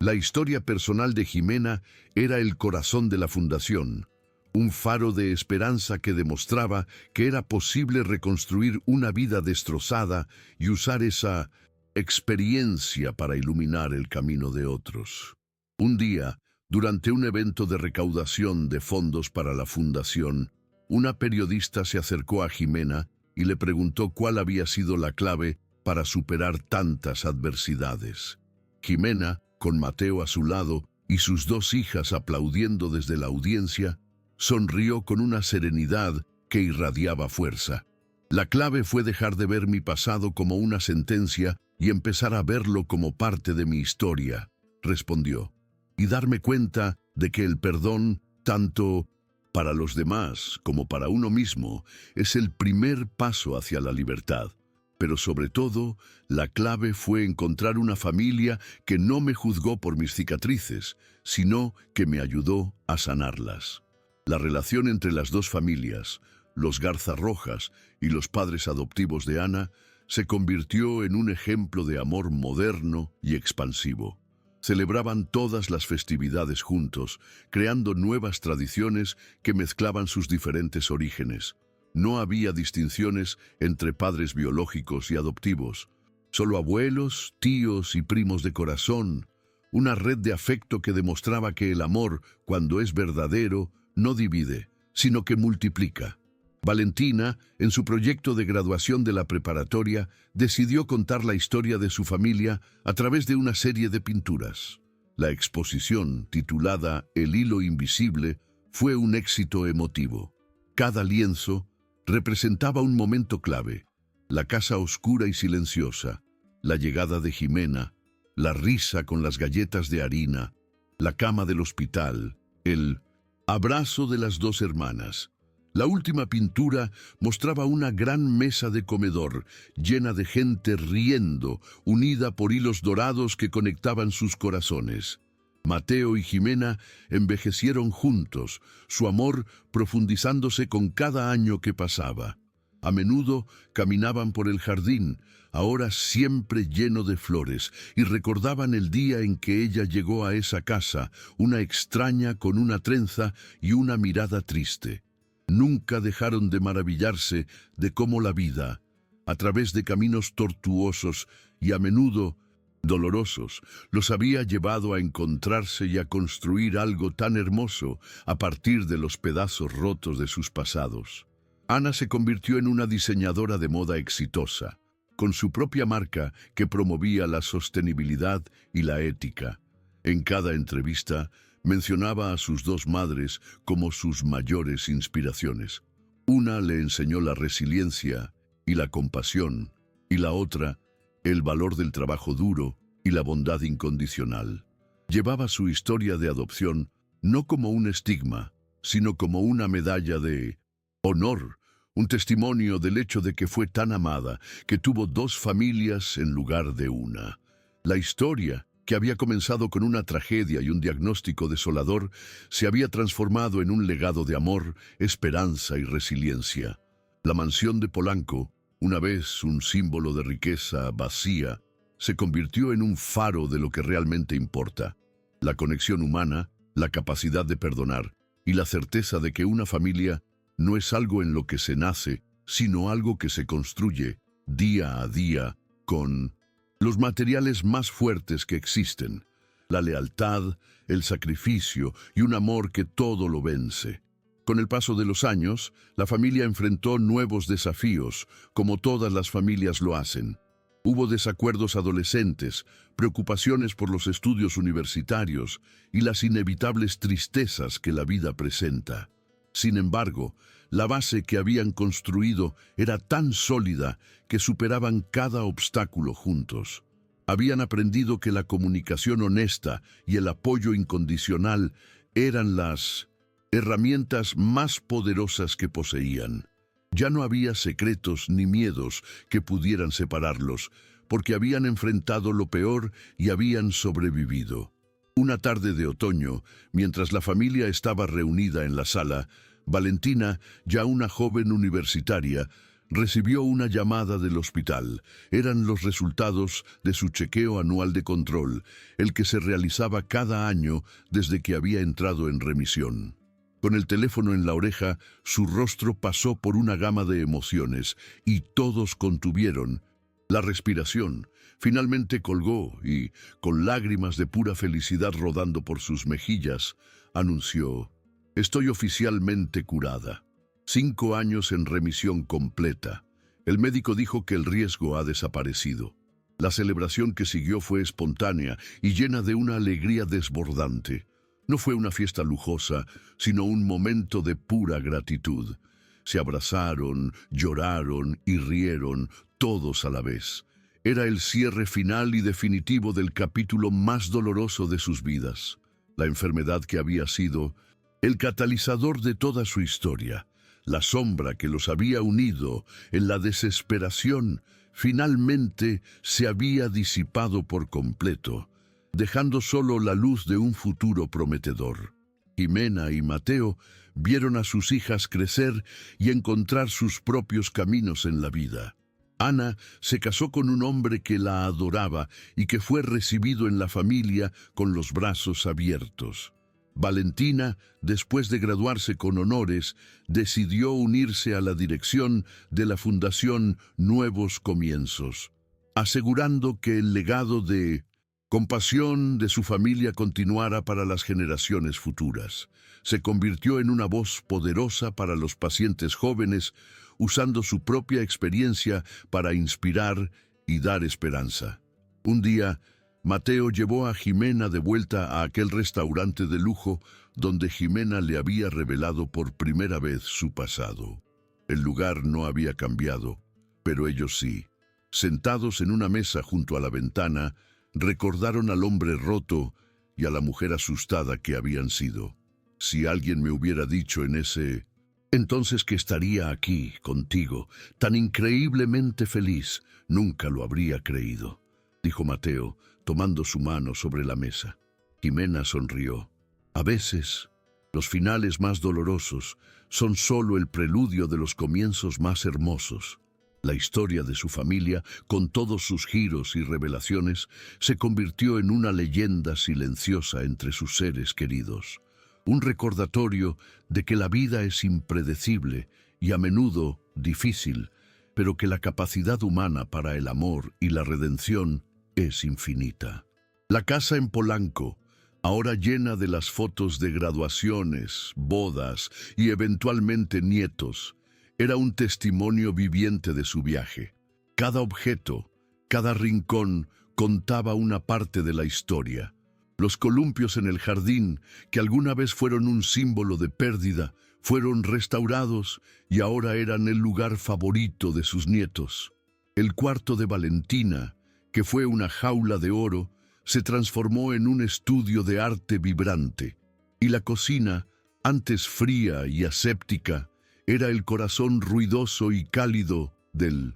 La historia personal de Jimena era el corazón de la fundación, un faro de esperanza que demostraba que era posible reconstruir una vida destrozada y usar esa experiencia para iluminar el camino de otros. Un día, durante un evento de recaudación de fondos para la fundación, una periodista se acercó a Jimena y le preguntó cuál había sido la clave para superar tantas adversidades. Jimena, con Mateo a su lado y sus dos hijas aplaudiendo desde la audiencia, sonrió con una serenidad que irradiaba fuerza. La clave fue dejar de ver mi pasado como una sentencia y empezar a verlo como parte de mi historia, respondió, y darme cuenta de que el perdón, tanto para los demás como para uno mismo, es el primer paso hacia la libertad. Pero sobre todo, la clave fue encontrar una familia que no me juzgó por mis cicatrices, sino que me ayudó a sanarlas. La relación entre las dos familias, los Garza Rojas y los padres adoptivos de Ana, se convirtió en un ejemplo de amor moderno y expansivo. Celebraban todas las festividades juntos, creando nuevas tradiciones que mezclaban sus diferentes orígenes. No había distinciones entre padres biológicos y adoptivos, solo abuelos, tíos y primos de corazón, una red de afecto que demostraba que el amor, cuando es verdadero, no divide, sino que multiplica. Valentina, en su proyecto de graduación de la preparatoria, decidió contar la historia de su familia a través de una serie de pinturas. La exposición, titulada El hilo invisible, fue un éxito emotivo. Cada lienzo representaba un momento clave: la casa oscura y silenciosa, la llegada de Jimena, la risa con las galletas de harina, la cama del hospital, el abrazo de las dos hermanas. La última pintura mostraba una gran mesa de comedor, llena de gente riendo, unida por hilos dorados que conectaban sus corazones. Mateo y Jimena envejecieron juntos, su amor profundizándose con cada año que pasaba. A menudo caminaban por el jardín, ahora siempre lleno de flores, y recordaban el día en que ella llegó a esa casa, una extraña con una trenza y una mirada triste. Nunca dejaron de maravillarse de cómo la vida, a través de caminos tortuosos y a menudo dolorosos, los había llevado a encontrarse y a construir algo tan hermoso a partir de los pedazos rotos de sus pasados. Ana se convirtió en una diseñadora de moda exitosa, con su propia marca que promovía la sostenibilidad y la ética. En cada entrevista, mencionaba a sus dos madres como sus mayores inspiraciones. Una le enseñó la resiliencia y la compasión, y la otra, el valor del trabajo duro y la bondad incondicional. Llevaba su historia de adopción no como un estigma, sino como una medalla de honor, un testimonio del hecho de que fue tan amada que tuvo dos familias en lugar de una. La historia, que había comenzado con una tragedia y un diagnóstico desolador, se había transformado en un legado de amor, esperanza y resiliencia. La mansión de Polanco, una vez un símbolo de riqueza vacía, se convirtió en un faro de lo que realmente importa: la conexión humana, la capacidad de perdonar y la certeza de que una familia no es algo en lo que se nace, sino algo que se construye día a día con los materiales más fuertes que existen: la lealtad, el sacrificio y un amor que todo lo vence. Con el paso de los años, la familia enfrentó nuevos desafíos, como todas las familias lo hacen. Hubo desacuerdos adolescentes, preocupaciones por los estudios universitarios y las inevitables tristezas que la vida presenta. Sin embargo, la base que habían construido era tan sólida que superaban cada obstáculo juntos. Habían aprendido que la comunicación honesta y el apoyo incondicional eran las herramientas más poderosas que poseían. Ya no había secretos ni miedos que pudieran separarlos, porque habían enfrentado lo peor y habían sobrevivido. Una tarde de otoño, mientras la familia estaba reunida en la sala, Valentina, ya una joven universitaria, recibió una llamada del hospital. Eran los resultados de su chequeo anual de control, el que se realizaba cada año desde que había entrado en remisión. Con el teléfono en la oreja, su rostro pasó por una gama de emociones y todos contuvieron la respiración, Finalmente colgó y, con lágrimas de pura felicidad rodando por sus mejillas, anunció: «Estoy oficialmente curada. 5 años en remisión completa. El médico dijo que el riesgo ha desaparecido». La celebración que siguió fue espontánea y llena de una alegría desbordante. No fue una fiesta lujosa, sino un momento de pura gratitud. Se abrazaron, lloraron y rieron, todos a la vez. Era el cierre final y definitivo del capítulo más doloroso de sus vidas. La enfermedad que había sido el catalizador de toda su historia, la sombra que los había unido en la desesperación, finalmente se había disipado por completo, dejando solo la luz de un futuro prometedor. Ximena y Mateo vieron a sus hijas crecer y encontrar sus propios caminos en la vida. Ana se casó con un hombre que la adoraba y que fue recibido en la familia con los brazos abiertos. Valentina, después de graduarse con honores, decidió unirse a la dirección de la Fundación Nuevos Comienzos, asegurando que el legado de compasión de su familia continuara para las generaciones futuras. Se convirtió en una voz poderosa para los pacientes jóvenes, usando su propia experiencia para inspirar y dar esperanza. Un día, Mateo llevó a Ximena de vuelta a aquel restaurante de lujo donde Ximena le había revelado por primera vez su pasado. El lugar no había cambiado, pero ellos sí. Sentados en una mesa junto a la ventana, recordaron al hombre roto y a la mujer asustada que habían sido. Si alguien me hubiera dicho en ese entonces que estaría aquí, contigo, tan increíblemente feliz, nunca lo habría creído, dijo Mateo, tomando su mano sobre la mesa. Ximena sonrió. A veces, los finales más dolorosos son solo el preludio de los comienzos más hermosos. La historia de su familia, con todos sus giros y revelaciones, se convirtió en una leyenda silenciosa entre sus seres queridos. Un recordatorio de que la vida es impredecible y a menudo difícil, pero que la capacidad humana para el amor y la redención es infinita. La casa en Polanco, ahora llena de las fotos de graduaciones, bodas y eventualmente nietos, era un testimonio viviente de su viaje. Cada objeto, cada rincón contaba una parte de la historia. Los columpios en el jardín, que alguna vez fueron un símbolo de pérdida, fueron restaurados y ahora eran el lugar favorito de sus nietos. El cuarto de Valentina, que fue una jaula de oro, se transformó en un estudio de arte vibrante. Y la cocina, antes fría y aséptica, era el corazón ruidoso y cálido del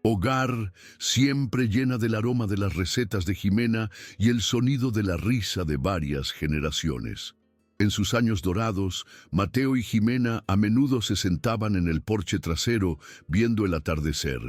hogar, siempre llena del aroma de las recetas de Ximena y el sonido de la risa de varias generaciones. En sus años dorados, Mateo y Ximena a menudo se sentaban en el porche trasero viendo el atardecer.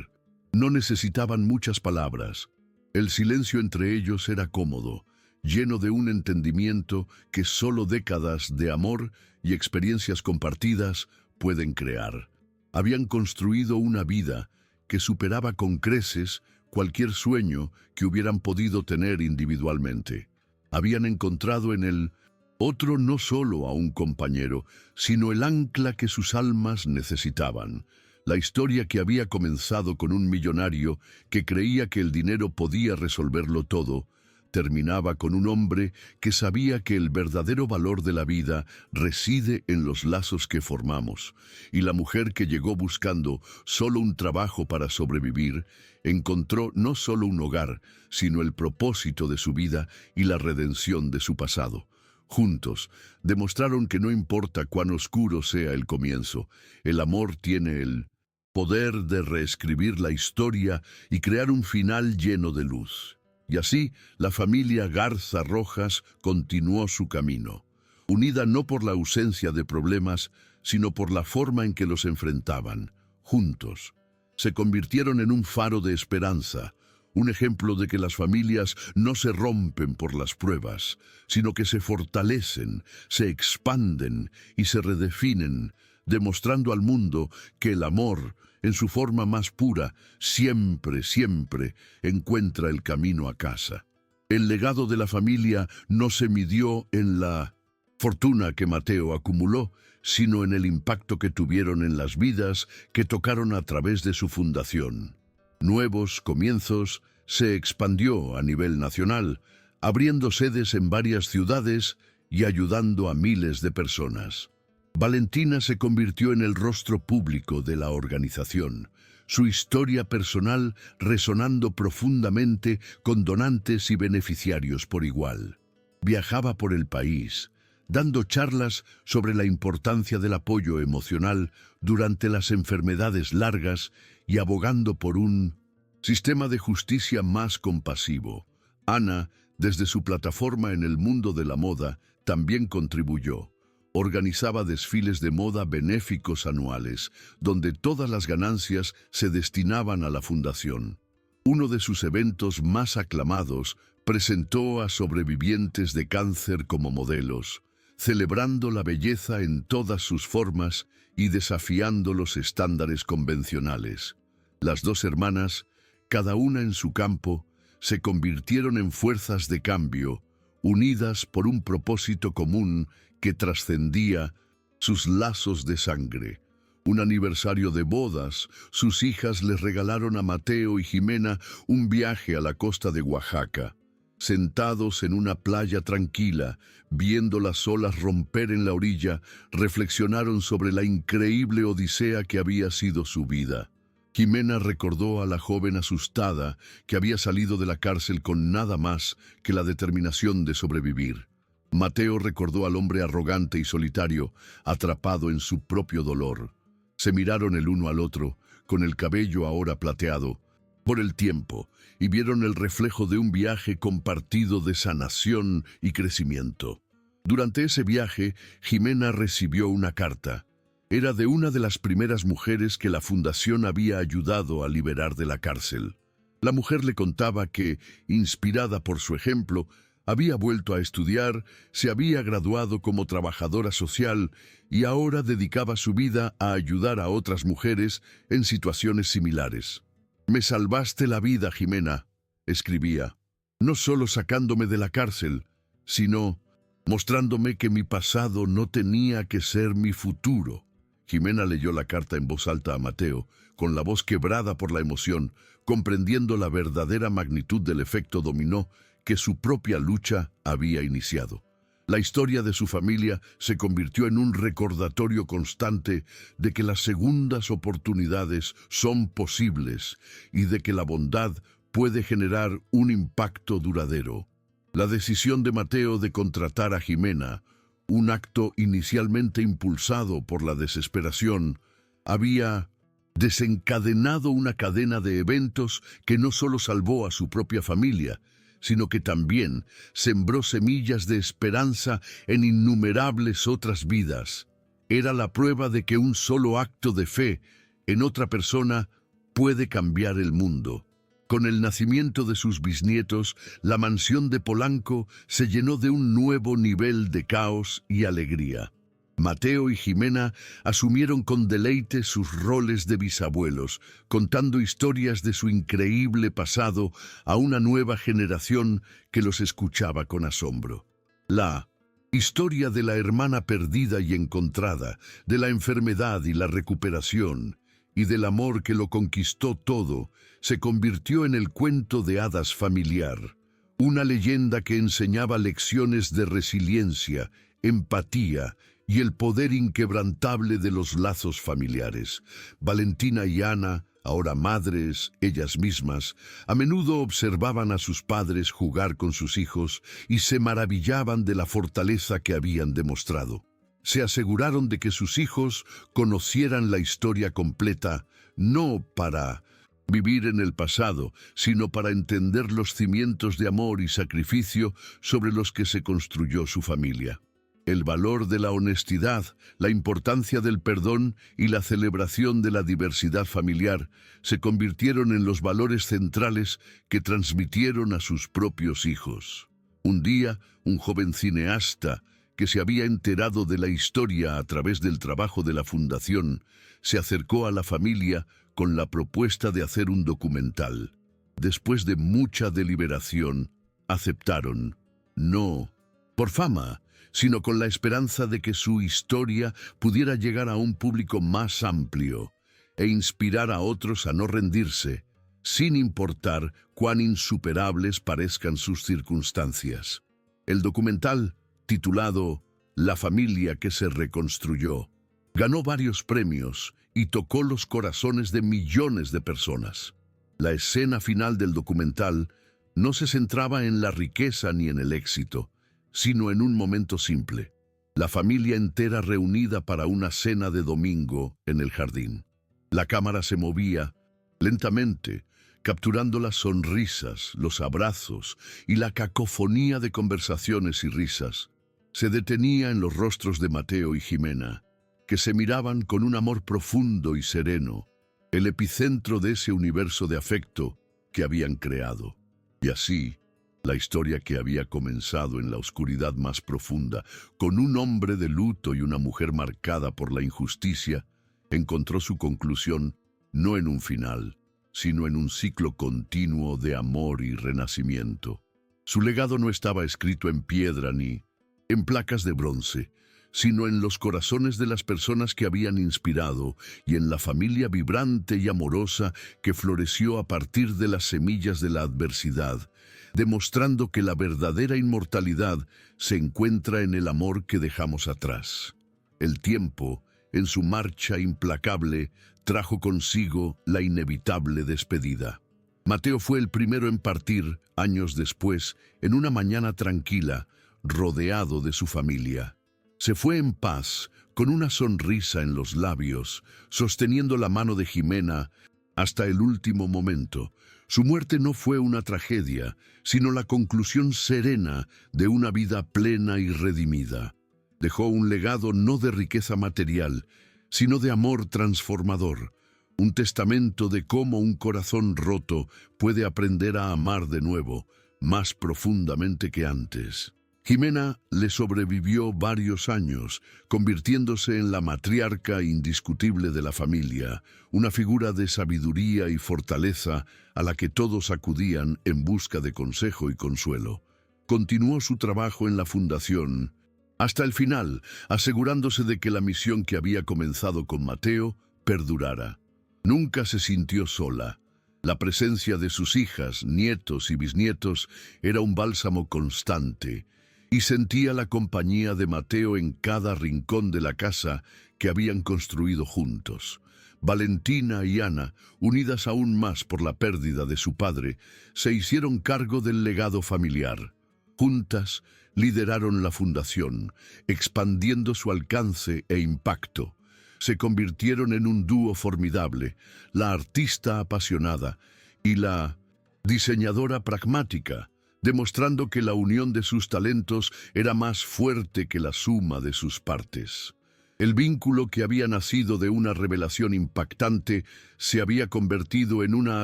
No necesitaban muchas palabras. El silencio entre ellos era cómodo, lleno de un entendimiento que solo décadas de amor y experiencias compartidas pueden crear. Habían construido una vida que superaba con creces cualquier sueño que hubieran podido tener individualmente. Habían encontrado en el otro no solo a un compañero, sino el ancla que sus almas necesitaban. La historia que había comenzado con un millonario que creía que el dinero podía resolverlo todo, terminaba con un hombre que sabía que el verdadero valor de la vida reside en los lazos que formamos, y la mujer que llegó buscando solo un trabajo para sobrevivir, encontró no solo un hogar, sino el propósito de su vida y la redención de su pasado. Juntos, demostraron que no importa cuán oscuro sea el comienzo, el amor tiene el poder de reescribir la historia y crear un final lleno de luz. Y así, la familia Garza Rojas continuó su camino, unida no por la ausencia de problemas, sino por la forma en que los enfrentaban. Juntos, se convirtieron en un faro de esperanza, un ejemplo de que las familias no se rompen por las pruebas, sino que se fortalecen, se expanden y se redefinen, demostrando al mundo que el amor, en su forma más pura, siempre, siempre encuentra el camino a casa. El legado de la familia no se midió en la fortuna que Mateo acumuló, sino en el impacto que tuvieron en las vidas que tocaron a través de su fundación. Nuevos comienzos se expandió a nivel nacional, abriendo sedes en varias ciudades y ayudando a miles de personas. Valentina se convirtió en el rostro público de la organización, su historia personal resonando profundamente con donantes y beneficiarios por igual. Viajaba por el país, dando charlas sobre la importancia del apoyo emocional durante las enfermedades largas y abogando por un sistema de justicia más compasivo. Ana, desde su plataforma en el mundo de la moda, también contribuyó. Organizaba desfiles de moda benéficos anuales, donde todas las ganancias se destinaban a la fundación. Uno de sus eventos más aclamados presentó a sobrevivientes de cáncer como modelos, celebrando la belleza en todas sus formas y desafiando los estándares convencionales. Las dos hermanas, cada una en su campo, se convirtieron en fuerzas de cambio, unidas por un propósito común que trascendía sus lazos de sangre. Un aniversario de bodas, sus hijas les regalaron a Mateo y Jimena un viaje a la costa de Oaxaca. Sentados en una playa tranquila, viendo las olas romper en la orilla, reflexionaron sobre la increíble odisea que había sido su vida. Jimena recordó a la joven asustada que había salido de la cárcel con nada más que la determinación de sobrevivir. Mateo recordó al hombre arrogante y solitario, atrapado en su propio dolor. Se miraron el uno al otro, con el cabello ahora plateado, por el tiempo, y vieron el reflejo de un viaje compartido de sanación y crecimiento. Durante ese viaje, Jimena recibió una carta. Era de una de las primeras mujeres que la fundación había ayudado a liberar de la cárcel. La mujer le contaba que, inspirada por su ejemplo, había vuelto a estudiar, se había graduado como trabajadora social y ahora dedicaba su vida a ayudar a otras mujeres en situaciones similares. «Me salvaste la vida, Jimena», escribía, «no solo sacándome de la cárcel, sino mostrándome que mi pasado no tenía que ser mi futuro». Jimena leyó la carta en voz alta a Mateo, con la voz quebrada por la emoción, comprendiendo la verdadera magnitud del efecto dominó que su propia lucha había iniciado. La historia de su familia se convirtió en un recordatorio constante de que las segundas oportunidades son posibles y de que la bondad puede generar un impacto duradero. La decisión de Mateo de contratar a Jimena, un acto inicialmente impulsado por la desesperación, había desencadenado una cadena de eventos que no solo salvó a su propia familia, sino que también sembró semillas de esperanza en innumerables otras vidas. Era la prueba de que un solo acto de fe en otra persona puede cambiar el mundo. Con el nacimiento de sus bisnietos, la mansión de Polanco se llenó de un nuevo nivel de caos y alegría. Mateo y Jimena asumieron con deleite sus roles de bisabuelos, contando historias de su increíble pasado a una nueva generación que los escuchaba con asombro. La historia de la hermana perdida y encontrada, de la enfermedad y la recuperación, y del amor que lo conquistó todo, se convirtió en el cuento de hadas familiar, una leyenda que enseñaba lecciones de resiliencia, empatía y el poder inquebrantable de los lazos familiares. Valentina y Ana, ahora madres, ellas mismas, a menudo observaban a sus padres jugar con sus hijos y se maravillaban de la fortaleza que habían demostrado. Se aseguraron de que sus hijos conocieran la historia completa, no para vivir en el pasado, sino para entender los cimientos de amor y sacrificio sobre los que se construyó su familia. El valor de la honestidad, la importancia del perdón y la celebración de la diversidad familiar se convirtieron en los valores centrales que transmitieron a sus propios hijos. Un día, un joven cineasta, que se había enterado de la historia a través del trabajo de la fundación, se acercó a la familia con la propuesta de hacer un documental. Después de mucha deliberación, aceptaron. No por fama, sino con la esperanza de que su historia pudiera llegar a un público más amplio e inspirar a otros a no rendirse, sin importar cuán insuperables parezcan sus circunstancias. El documental, titulado La familia que se reconstruyó, ganó varios premios y tocó los corazones de millones de personas. La escena final del documental no se centraba en la riqueza ni en el éxito, sino en un momento simple: la familia entera reunida para una cena de domingo en el jardín. La cámara se movía lentamente, capturando las sonrisas, los abrazos y la cacofonía de conversaciones y risas. Se detenía en los rostros de Mateo y Ximena, que se miraban con un amor profundo y sereno, el epicentro de ese universo de afecto que habían creado. Y así, la historia que había comenzado en la oscuridad más profunda, con un hombre de luto y una mujer marcada por la injusticia, encontró su conclusión no en un final, sino en un ciclo continuo de amor y renacimiento. Su legado no estaba escrito en piedra ni en placas de bronce, sino en los corazones de las personas que habían inspirado y en la familia vibrante y amorosa que floreció a partir de las semillas de la adversidad, demostrando que la verdadera inmortalidad se encuentra en el amor que dejamos atrás. El tiempo, en su marcha implacable, trajo consigo la inevitable despedida. Mateo fue el primero en partir, años después, en una mañana tranquila, rodeado de su familia. Se fue en paz, con una sonrisa en los labios, sosteniendo la mano de Ximena hasta el último momento. Su muerte no fue una tragedia, sino la conclusión serena de una vida plena y redimida. Dejó un legado no de riqueza material, sino de amor transformador, un testamento de cómo un corazón roto puede aprender a amar de nuevo, más profundamente que antes. Ximena le sobrevivió varios años, convirtiéndose en la matriarca indiscutible de la familia, una figura de sabiduría y fortaleza a la que todos acudían en busca de consejo y consuelo. Continuó su trabajo en la fundación hasta el final, asegurándose de que la misión que había comenzado con Mateo perdurara. Nunca se sintió sola. La presencia de sus hijas, nietos y bisnietos era un bálsamo constante, y sentía la compañía de Mateo en cada rincón de la casa que habían construido juntos. Valentina y Ana, unidas aún más por la pérdida de su padre, se hicieron cargo del legado familiar. Juntas, lideraron la fundación, expandiendo su alcance e impacto. Se convirtieron en un dúo formidable, la artista apasionada y la diseñadora pragmática, demostrando que la unión de sus talentos era más fuerte que la suma de sus partes. El vínculo que había nacido de una revelación impactante se había convertido en una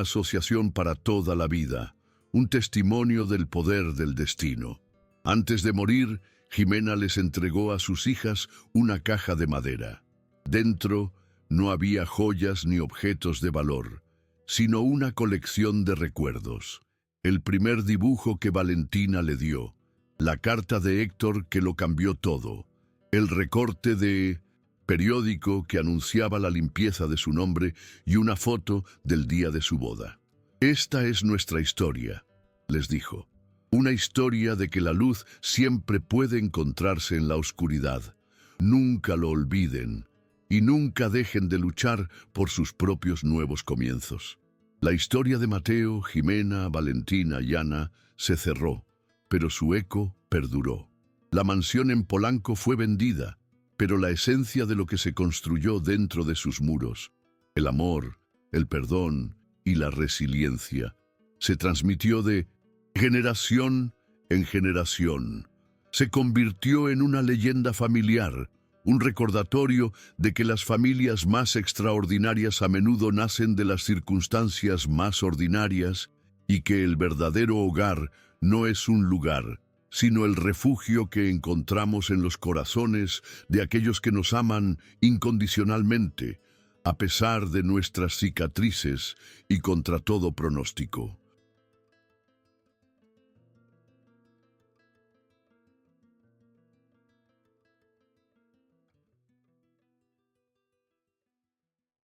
asociación para toda la vida, un testimonio del poder del destino. Antes de morir, Ximena les entregó a sus hijas una caja de madera. Dentro no había joyas ni objetos de valor, sino una colección de recuerdos. El primer dibujo que Valentina le dio, la carta de Héctor que lo cambió todo, el recorte de periódico que anunciaba la limpieza de su nombre y una foto del día de su boda. Esta es nuestra historia, les dijo. Una historia de que la luz siempre puede encontrarse en la oscuridad. Nunca lo olviden y nunca dejen de luchar por sus propios nuevos comienzos. La historia de Mateo, Ximena, Valentina y Ana se cerró, pero su eco perduró. La mansión en Polanco fue vendida, pero la esencia de lo que se construyó dentro de sus muros, el amor, el perdón y la resiliencia, se transmitió de generación en generación. Se convirtió en una leyenda familiar, un recordatorio de que las familias más extraordinarias a menudo nacen de las circunstancias más ordinarias y que el verdadero hogar no es un lugar, sino el refugio que encontramos en los corazones de aquellos que nos aman incondicionalmente, a pesar de nuestras cicatrices y contra todo pronóstico.